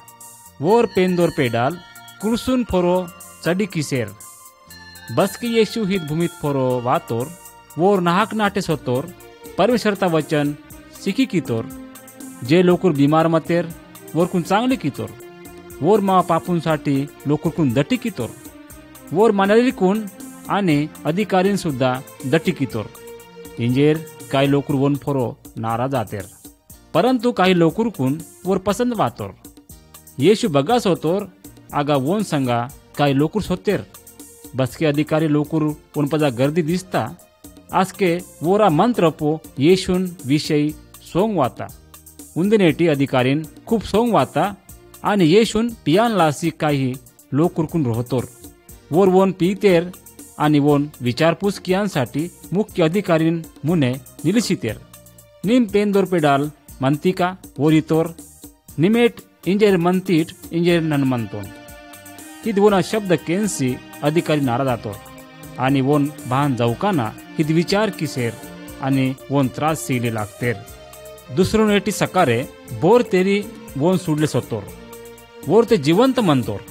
वोर पेंदोर पेडाल कुरसून फोरो चढी किसेर बसकी येशू हित भूमीत फोरो वातोर वोर नाहक नाटे सोतोर परमेश्वरता वचन शिकी कितोर जे लोकूर बिमार मतेर वोरकून चांगली कितोर वोर मा पापूंसाठी लोकूरकून दटी कितोर वोर मानलिकून आणि अधिकारीन सुद्धा दटी कितोर इंजेर काही लोकूर वन फोरो नाराज आतेर परंतु काही लोकूरकून वोर पसंद वातोर येशू बगास होतोर आगा वोन संगा काही लोकूर सोतेर बसके अधिकारी लोकूर वनपजा गर्दी दिसता आसके वोरा मंत्रपो येशून विषयी सोंग वाता उंदिनेटी अधिकारीन खूप सोंग वाता आणि येशून पियान लासी काही लोकूरकून रोहतोर वोर वोन पितेर आणि वोन विचारपूस कियांसाठी मुख्य अधिकारीन मुने निलिशितेर निम पेंदोर पेडाल मंतिका वोरितोर निमेट इंजेर मंतीट इंजेर ननमंतोन हिद वोना शब्द केन्सी अधिकारी नाराज आतोर आणि वोन भान जाऊकाना हिद विचार किसेर आणि ಓನ್ ತ್ರಾಸ್ ಸಿಗಲಿ ಲಾಗ್ತೇರ್ दुसरो नेटी सकारे बोर तेरी वोन सुडले सोतोर वोर ते जिवंत म्हणतोर.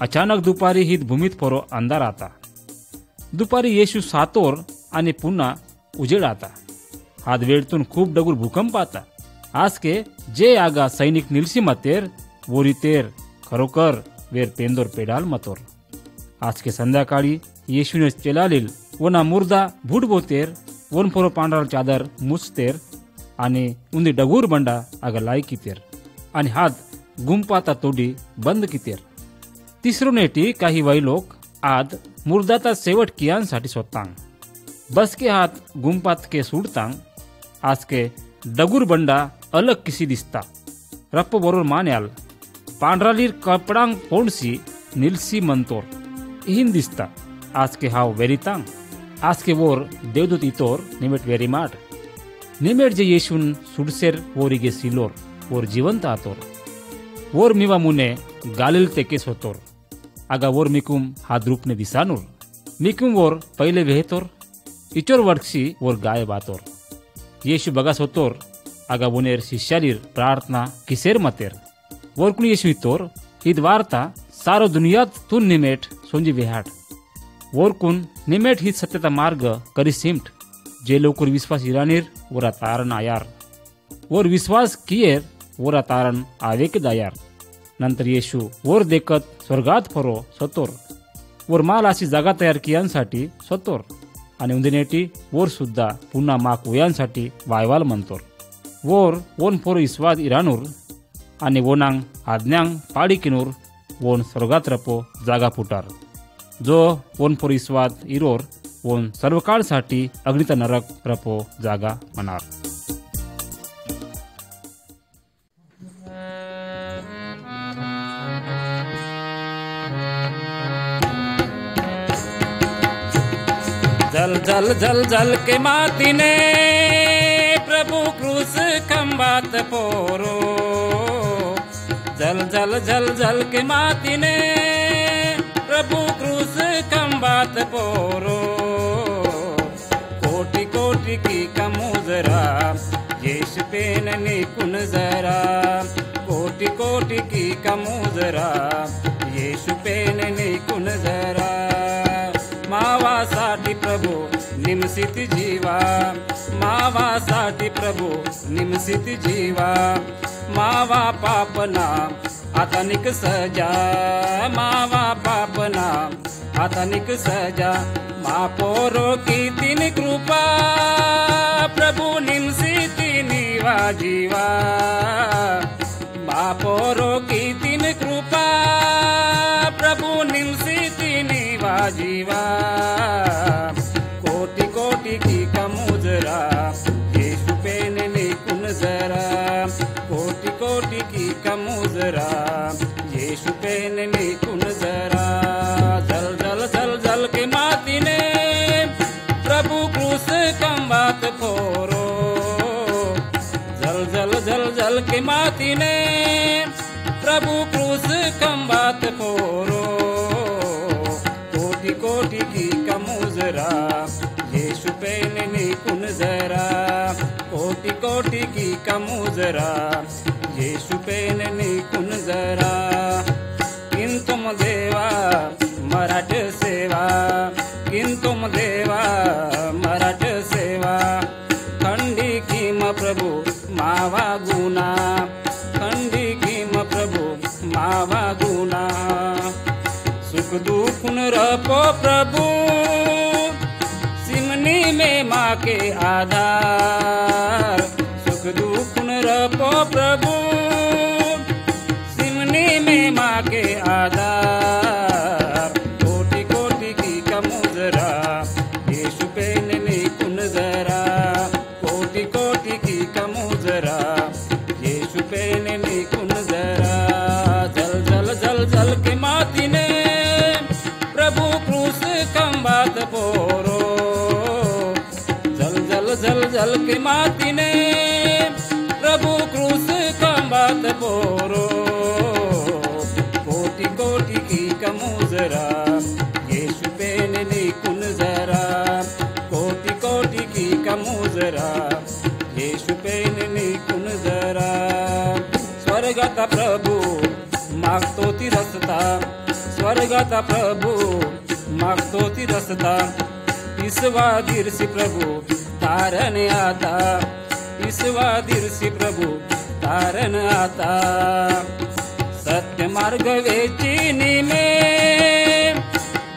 अचानक दुपारी ही भूमीत पोरो अंधार आता. दुपारी येशू सातोर आणि पुन्हा उजेड आता. हात वेळतून खूप डगुर भूकंप आता. आज के जे आगा सैनिक निलसी मतेर वोरी तेर खरोखर वेर पेंदोर पेडाल मतोर. आज के संध्याकाळी येशूने चेलालील वना मुर्दा भूट बोतेर वन पोरो पांढरा चादर मुचतेर आणि उंदी डगूर बंडा आगा लाई कितेर आणि हात गुंपाता तोडी बंद कितेर. तिसरो नेटी काही वय लोक आद मुर्दाता शेवट कियांसाठी सोतांग बस के हात गुंपात के सुडतांग. आज के डगूर बंडा अलग किसी दिसता. रप्प बरोबर मान्याल पांढरालीर कपडांग पोंडसी निलसी मंतोर इहिन दिसता. आज के हाव वेरितांग. आज के वोर देवदूत इतोर निमेट वेरी माट निमेट जे येशून सुडसेर वोरिगे सिलोर वोर जिवंत आतोर. वोर मिवा मुने गालिल तेकेस होतोर. आगा वोर मिकुम हात रूपने दिसानोर मिकुम वोर पहिले वेहतोर इचोर वर्षी वोर गाय बातोर. येशू बगास होतोर आगा वोनेर शिष्यालीर प्रार्थना किसेर मतेर वोर कुणी येशू इतोर ईद वार्ता सारो दुनियात तून निमेट सोंजी वेहाट वोर कुन निमेट ही सत्यता मार्ग करी सिमट जे लोकर विश्वास इरानीर वोरा तारण आयार वोर विश्वास कियर वोरा तारण आवेक दायार. नंतर येशू वोर देखत स्वर्गात फरो सोतोर वोर माल अशी जागा तयार कियांसाठी सोतोर आणि उंदिनेटी वोर सुद्धा पुन्हा माक वयांसाठी वायवाल म्हणतोर. वोर वोन फोर विश्वास इरानूर आणि वोनांग आज्ञांग पाडी किनूर वोन स्वर्गात रपो जागा फुटार जो वोन फोर विश्वास इरोर वोन सर्वकाळसाठी अग्निता नरक रपो जागा मनार. जल जल जल जल के मातीने प्रभु क्रूस खंबात पोरो. जल जल जल जल के मातीने प्रभु क्रूस खंबात पोरो. कोटि कोटि की कमुजरा येश पेन निकुन जरा. कोटि कोटि की कमुजरा येश पेन निकुन जरा. मावासाठी प्रभू निमसित जीवा. मावासाठी प्रभू निमसित जीवा. मावा पापना आता निक सजा. मावा पापना आता निक सजा. मापोरो की तीन कृपा प्रभु निमसिती निवा जीवा. मापोरो की तीन कृपा प्रभु निमसिती निवा जीवा. कोटि कोटि की कमुजरा येशु पेन निकुन जरा. कोटि कोटि की कमुजरा येशु पेन निकुन जरा. जल जल जल जल के मातीने प्रभु क्रूस खंबात फोरो. जल जल जल जल के मातीने प्रभु क्रूस खंबात फोरो. कोटि कोटि की कमुजरा येशु पेन निकुन जरा. कोटि कोटि की कमुजरा येशु पेन निकुन जरा. किंतुम देवा मराठ सेवा. किंतुम देवा मराठ सेवा. खंडी किम प्रभु मावा गुना. खंडी किम प्रभु मावा गुना. सुख दुख रपो प्रभु सिमनी में माँ के आधार. सुख दुख रपो प्रभु सिमनी में माँ के आधार. कोटि कोटि की कमुजरा येशु पेन निकुन जरा. कोटि कोटि की कमुजरा येशु पेन निकुन जरा. जल जल जल जल के मातीने प्रभु क्रूस खंबात पोरो. जल जल जल जल के मातीने प्रभु क्रूस खंबात पोरो. कोटि कोटि की कमुजरा येशु पेन निकुन जरा. कोटि कोटि की कमुजरा प्रभू मागतो ती रस्ता, स्वर्गाचा प्रभू मागतो ती रस्ता. ईसवा दिरसी प्रभू तारण आता, ईसवा दिरसी प्रभू तारण आता. सत्य मार्ग वेचिनी मे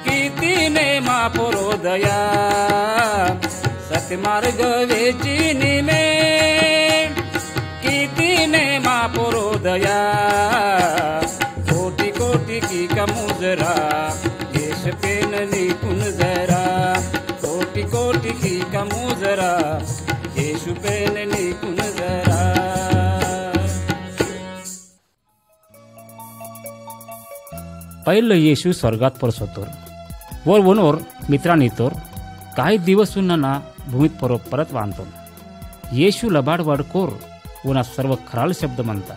किती नेमा पुरोदया, सत्य मार्ग वेचिनी मे किती नेमा पुरोदया. कोटी कोटी की कमुजरा येश पेन निपुण जरा, कोटी कोटी की कमुजरा येशु पेन निपुण जरा. पहिलं येशू स्वर्गात परसोतोर वर वनोर मित्रांनी तोर काही दिवस उन्हाना भूमीत परत वांतो. येशू लबाडवाड कोर उन्हा सर्व खराळ शब्द म्हणता.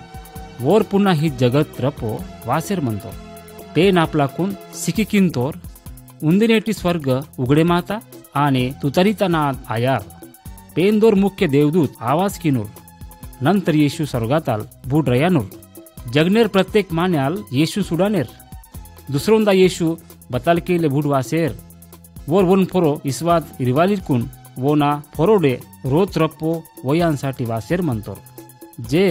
वोर पुन्हा ही जगत रपो वासेर म्हणतो. पेन आपला कोण सिकिकिंतोर उंदिनेटी स्वर्ग उघडे माता आणि तुतारीचा नाद आयार. पेन दोर मुख्य देवदूत आवाज किनूर. नंतर येशू स्वर्गाताल बूड रयानूर. जगनेर प्रत्येक मान्याल येशू सुडानेर. दुसरोंदा येशू बताल केले भूड वासेर. वोर वन फोरो इस्वाद इरवालिकून वोना फोरोडे रोज रप्पो वयांसाठी वासेर म्हणतो. जे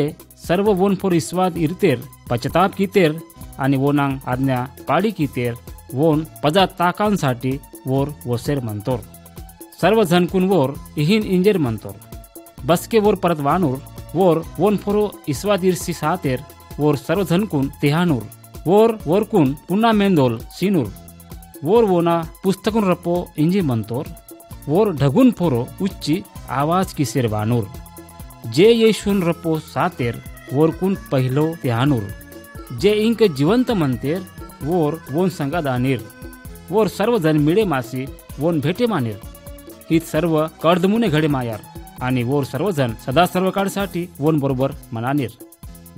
सर्व वन फोर इस्वाद इरतेर पश्चाताप कितेर आणि वोनांग आज्ञा पाडी कितेर वोन पदा ताकांसाठी वोर वसेर म्हणतो. सर्व झनकून वोर इहिन इंजेर म्हणतो. बसके वोर परत वानूर वोर वोन फोरो इस्वाद इरसी सातेर वोर सर्व झनकून तिहानूर. वोर वोरकून पुन्हा मेंदोल सिनूर. वोर वोना पुस्तकून रप्पो इंजी म्हणतोर. वोर ढगून फोरो उच्ची आवाज किसेर वानूर. जे येशून रप्पो सातेर वोरकून पहिलो तिहानूर. जे इंक जिवंत म्हणतेर वोर वोन संगादानीर. वोर सर्वजण मिळे मासी वोन भेटे मानेर. ही सर्व कडदमुने घडे मायार आणि वोर सर्वजण सदा सर्व काळसाठी वोन बरोबर मनानीर.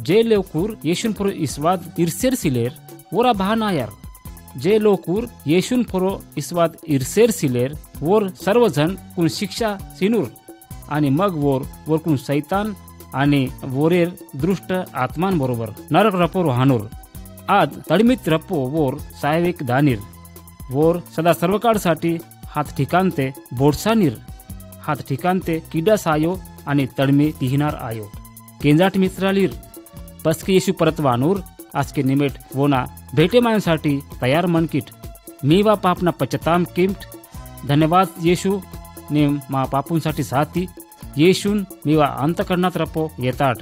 जे लोकूर येशून फोरो इस्वाद इरसेर सिलेर वोरा बहान आयार. जे लोकूर येशून फोरो इस्वाद इरसेर सिलेर वोर सर्वजण कुण शिक्षा सिनूर आणि मग वोर वोरकून सैतान आणि वोरेर दृष्ट आत्मान बरोबर नरक रपो रोहानूर. आज तडमीत रप्पो वोर सायविक दानीर. वोर सदा सर्व काळसाठी हात ठिकाणते बोडसानीर. हात ठिकाणते किडा सायो आणि तडमी तिहिनार आयो. केंजाट मित्रालीर बसके येशू परत वानूर आज के निमेट वोना भेटे मायसाठी तयार मनकिट. मी वा पापना पश्चाताम किमट. धन्यवाद येशू ने मा पापूंसाठी साथी. येशून मी वा अंतकरणात रपो येताट.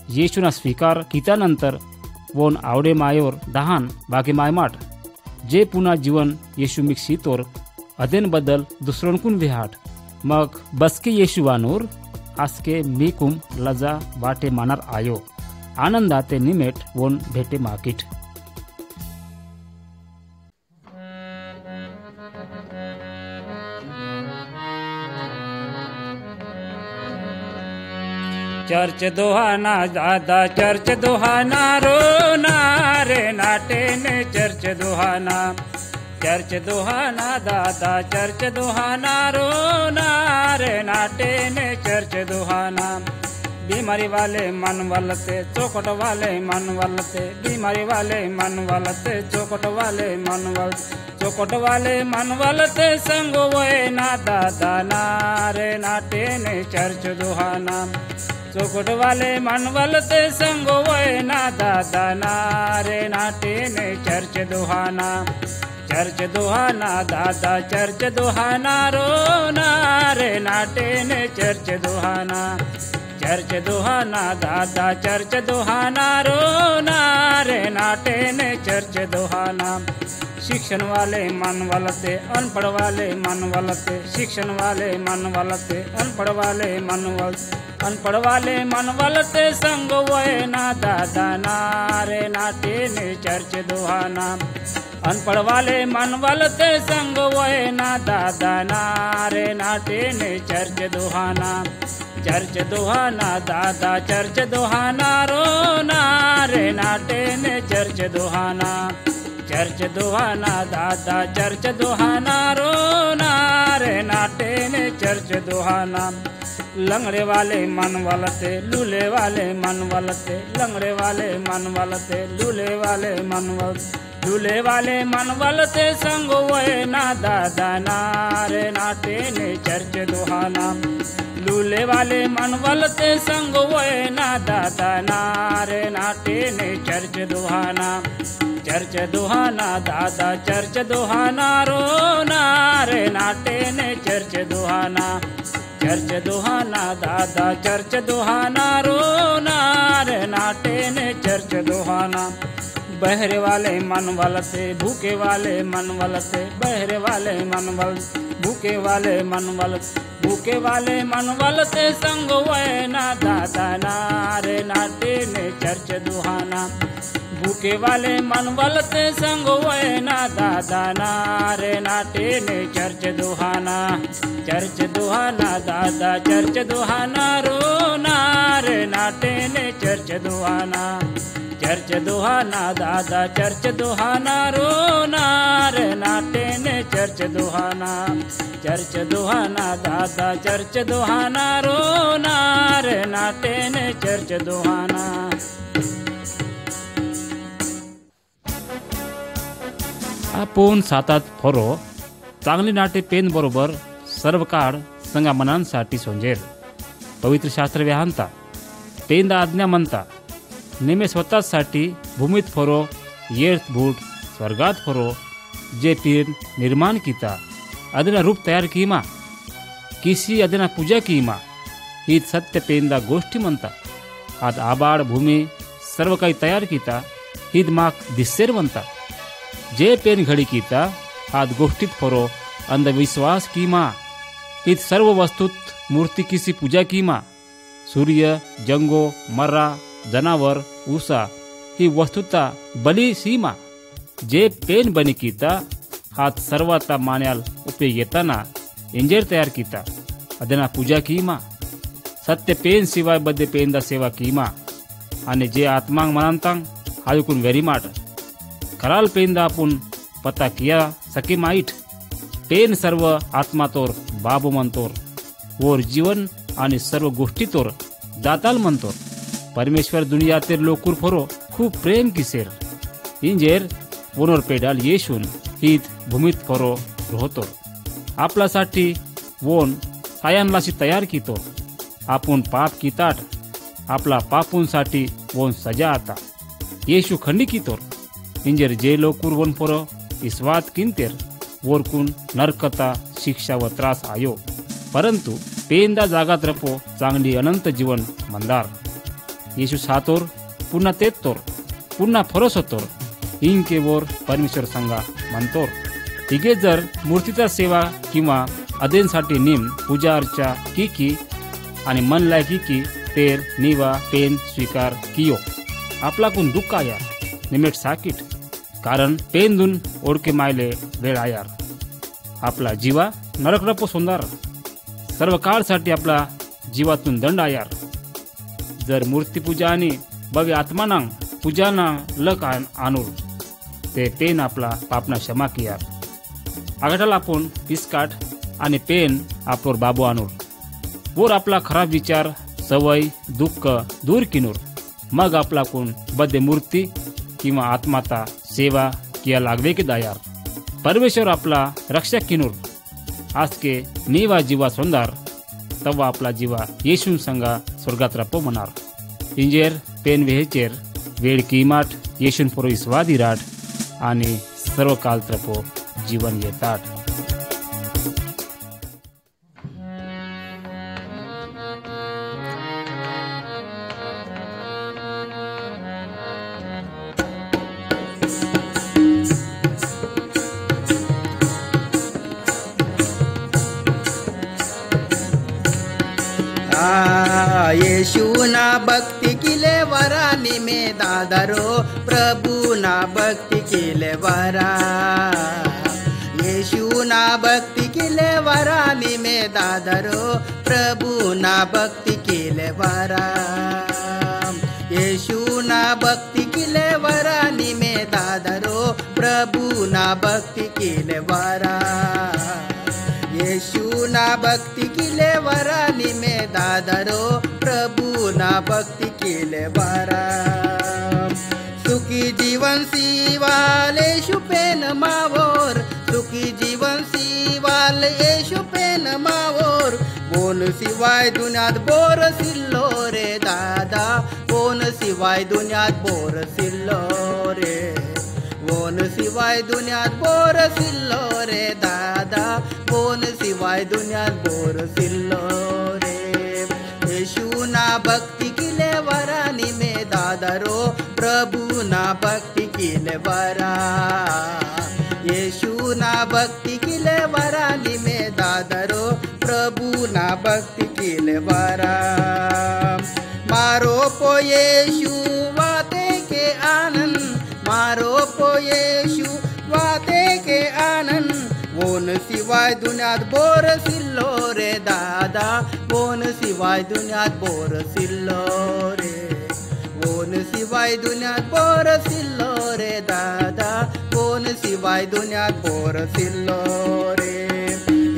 येशूना स्वीकार कित्यानंतर वोन आवडे मायोर दहान बागे मायमाट. जे पुन्हा जीवन येशू मिक सीतोर अदेन बदल दुसरोंकून विहाट. मग बसके येशू वानूर आज के मी कुम लजा वाटे मानार आयो. आनंदाते निमेट वोन भेटे माकिट. चर्च दोहाना दादा चर्च दोहाना रोना रे नाटे ने चर्च दोहाना. चर्च दोहाना दादा चर्च दोहाना रोना रे नाटे ने चर्च दोहाना. बीमारी वाले मन वलते चौकट वाले मन वलते. बीमारी वाले मन वलते चौकट वाले मन वल. चौकट वाले मन वलते संग वोए ना दादा नारे नाटे ने चर्च दोहाना. चौकट वाले मन वलते संग वोए ना दादा नारे नाटे ने चर्च दोहाना. चर्च दोहाना दादा चर्च दोहाना रोना रे नाटे ने चर्च दोहाना. चर्च दोहाना दादा चर्च दोहाना रोना रे नाटे ने चर्च दोहाना. शिक्षण वाले मन वलते अनपढ़ वाले मन वलते. शिक्षण वाले मन वलते अनपढ़ वाले मन वल. अनपढ़ वाले मन वलते संग वोए ना दादा नारे नाटे ने चर्च दोहाना. अनपढ़ वाले मन वलते संग वोए ना दादा नारे नाटे ने चर्च दोहाना. चर्च दोहाना दादा चर्च दोहाना रोना रे नाटे ने चर्च दोहाना. चर्च दोहाना दादा चर्च दोहाना रोना रे नाटे ने चर्च दोहाना. लंगड़े वाले मन वलते लूले वाले मन वलते लंगड़े वाले मन वलते लूले वाले मन वलते लूले वाले मन वलते संग वय ना दादा नारे नाटे ने चर्च दुहाना लूले वाले मन वलते संग वय ना दादा नारे नाटे ने चर्च दुहाना दादा चर्च दुहाना रो नारे नाटे ने चर्च दुहाना दादा चर्च दुहाना रो नारे नाटे ने चर्च दुहाना बहरे वाले मन वलते भूखे वाले मन वलते बहरे वाले मन वल भूखे वाले मन वलते संग वय ना दादा नारे नाटे ने चर्च दुहाना भूखे वाले मन वलते संग वय ना दादा नारे नाटे ने चर्च दुहाना दादा चर्च दुहाना रो नारे नाटे ने चर्च दुहाना दादा चर्च दुहाना रो नारे नाटे ने चर्च दुहाना दादा चर्च दुहाना रो नारे नाटे ने चर्च दुहाना आपण सातात फोरो चांगली नाटे पेन बरोबर सर्व काळ संगा मनांसाठी सोंजेर पवित्र शास्त्र व्याहांता पेंदा आज्ञा म्हणता नेमे स्वतःसाठी भूमीत फोरो येर्थ बूट स्वर्गात फोरो जे पेन निर्माण किता अदना रूप तयार कीमा किसी अदना पूजा कीमा ही सत्य पेंदा गोष्टी म्हणता आज आबाड भूमी सर्व काही तयार किता हीद माक दिसेर म्हणता जे पेन घडी कीता आज गोष्टीत फोरो अंधविश्वास कीमा हीद सर्व वस्तूत मूर्ति किसी पूजा कीमा सूर्य जंगो मर्रा जनावर ऊसा ही वस्तुता बली सीमा जे पेन बनी कीता हात सर्वाता मान्याल उपयोग येताना इंजेर तयार कीता अदना पूजा कीमा सत्य पेन शिवाय बद्दे पेनदा सेवा कीमा आणि जे आत्मांग मनांतांग हायुकून वेरी माट खराल पेनदा आपण पता किया सके माईट पेन सर्व आत्मातोर बाबू म्हणतोर वोर जीवन आणि सर्व गोष्टीतोर दाताल म्हणतोर परमेश्वर दुनियातील लोकूर फोरो खूप प्रेम किसेर इंजेर वनोर पेडाल येशून हीत भूमीत फोरो रोहतोर आपल्यासाठी वोन सायांलाशी तयार कितो आपण पाप किताट आपला पापूंसाठी वोन सजा आता येशू खंडी कितोर इंजेर जे लोकूर वन फोरो इस्वात किंतेर वोरकून नरकता शिक्षा व त्रास आयो परंतु पेंदा जागात रपो चांगली अनंत जीवन मंदार येशू सातोर पुन्हा तेत्तोर पुन्हा फरसोतोर इंके वोर परमेश्वर संगा म्हणतोर तिघे जर मूर्तीचा सेवा किंवा अदेंसाठी निम पूजा अर्चा की आणि मन लायकी की तेर निवा पेन स्वीकार कियो आपलाकून दुःख आया निमेट साकीट कारण पेन दून ओळखे मायले वेळ आयार आपला जीवा नरकरपो सुंदर सर्व काळसाठी आपला जीवातून दंड आयार जर मूर्तीपूजा आणि भव्य आत्मानांग पूजाना लक आणूर ते पेन आपला पापना क्षमा कियार आगटाल आपण पिस्काट आणि पेन आपलोर बाबू आणूर वोर आपला खराब विचार सवय दुःख दूर किनूर मग आपलाकून बद्दे मूर्ती किंवा आत्माता सेवा किया लागवे के दायार परमेश्वर आपला रक्षक किनूर आज के नीवा जीवा सुंदर तवा आपला जीवा येशून संगा स्वर्गात रपो मनार इंजेर पेन वेहेचेर वेळ किमाट येशून पुरो इस्वादी राट आणि सर्व काल त्रपो जीवन येतात येशूना भक्ति किले वरानी में दादरो प्रभुना भक्ति किले वरा येशूना भक्ति किले वरानी में दादरो प्रभुना भक्ति किले वरा येशूना भक्ति किले वरानी में दादरो प्रभुना भक्ति किले वरा येशू ना भक्ती केले वरानी में दादरो प्रभु ना भक्ती केले वरा सुखी जीवन सिवाल येशू पेन मावोर सुखी जीवन सिवाल येशू पेन मावोर कोण शिवाय दुनियात बोर सिल्लो रे दादा कोण शिवाय दुनियात बोर सिल्लो रे कोण शिवाय दुनियात बोर सिल्लो रे दादा कोण शिवाय दुनियात बोर सिल्लो रे येशू ना भक्ती केले वरानी में दादरो प्रभु ना भक्ती केले वरा येशू ना भक्ती केले वरानी में दादरो प्रभु ना भक्ती केले वरा मारो पो येशू वाते के आनंद मारो पो येशू वाते के आनंद कोण शिवाय दुनियात बोर सिल्लो रे दादा कोण शिवाय दुनियात बोर सिल्लो रे कोण शिवाय दुनियात बोर सिल्लो रे दादा कोण शिवाय दुनियात बोर सिल्लो रे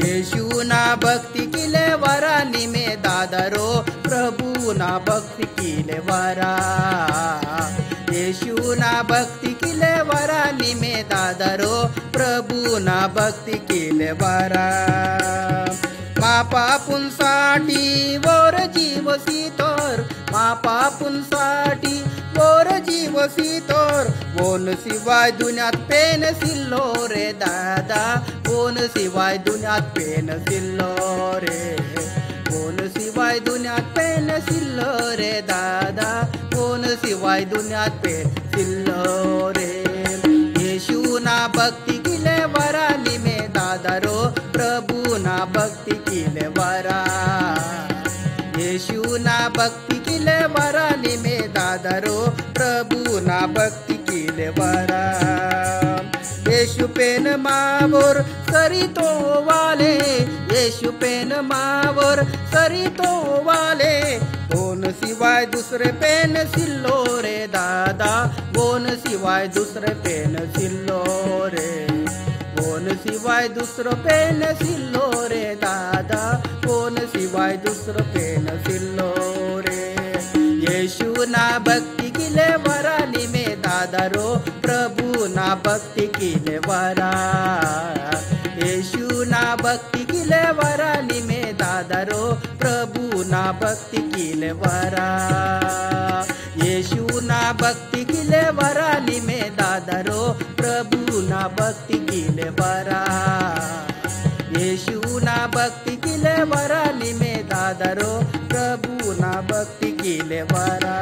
येशू ना भक्ती केले वरानी में दादरो प्रभु ना भक्ती केले वरा येशू ना भक्ती केले वरानी में दादरो प्रभु ना भक्ती केले वरा मा पापुंसाठी वोर जीव सीतोर मा पापुंसाठी वोर जीव सीतोर कोण शिवाय दुनियात पेन सिल्लो रे दादा कोण शिवाय दुनियात पेन सिल्लो रे कोण शिवाय दुनियात पेन सिल्लो रे दादा कोण शिवाय दुनियात पेन सिल्लो रे येशू ना भक्ती केले वरानी में दादरो प्रभु ना भक्ती केले वरा येशू ना भक्ती केले वरानी में दादरो प्रभु ना भक्ती केले वरा येशू पेन मावोर सरितो वाले येशू पेन मावोर सरितो वाले कोण शिवाय दुसरे पेन सिल्लो रे दादा कोण शिवाय दुसरे पेन सिल्लो रे कोण शिवाय दुसरं पेन सिल्लो रे दादा कोण शिवाय दुसरं पेन सिल्लो रे येशू ना भक्ती केले वरानी में दादरो प्रभु ना भक्ती केले वरा येशू ना भक्ती केले वरानी में दादरो प्रभु ना भक्ती केले वरा येशू ना भक्ती केले वरानी में दादरो प्रभु ना भक्ती केले वरा येशू ना भक्ती केले वरानी में दादरो प्रभु ना भक्ती केले वरा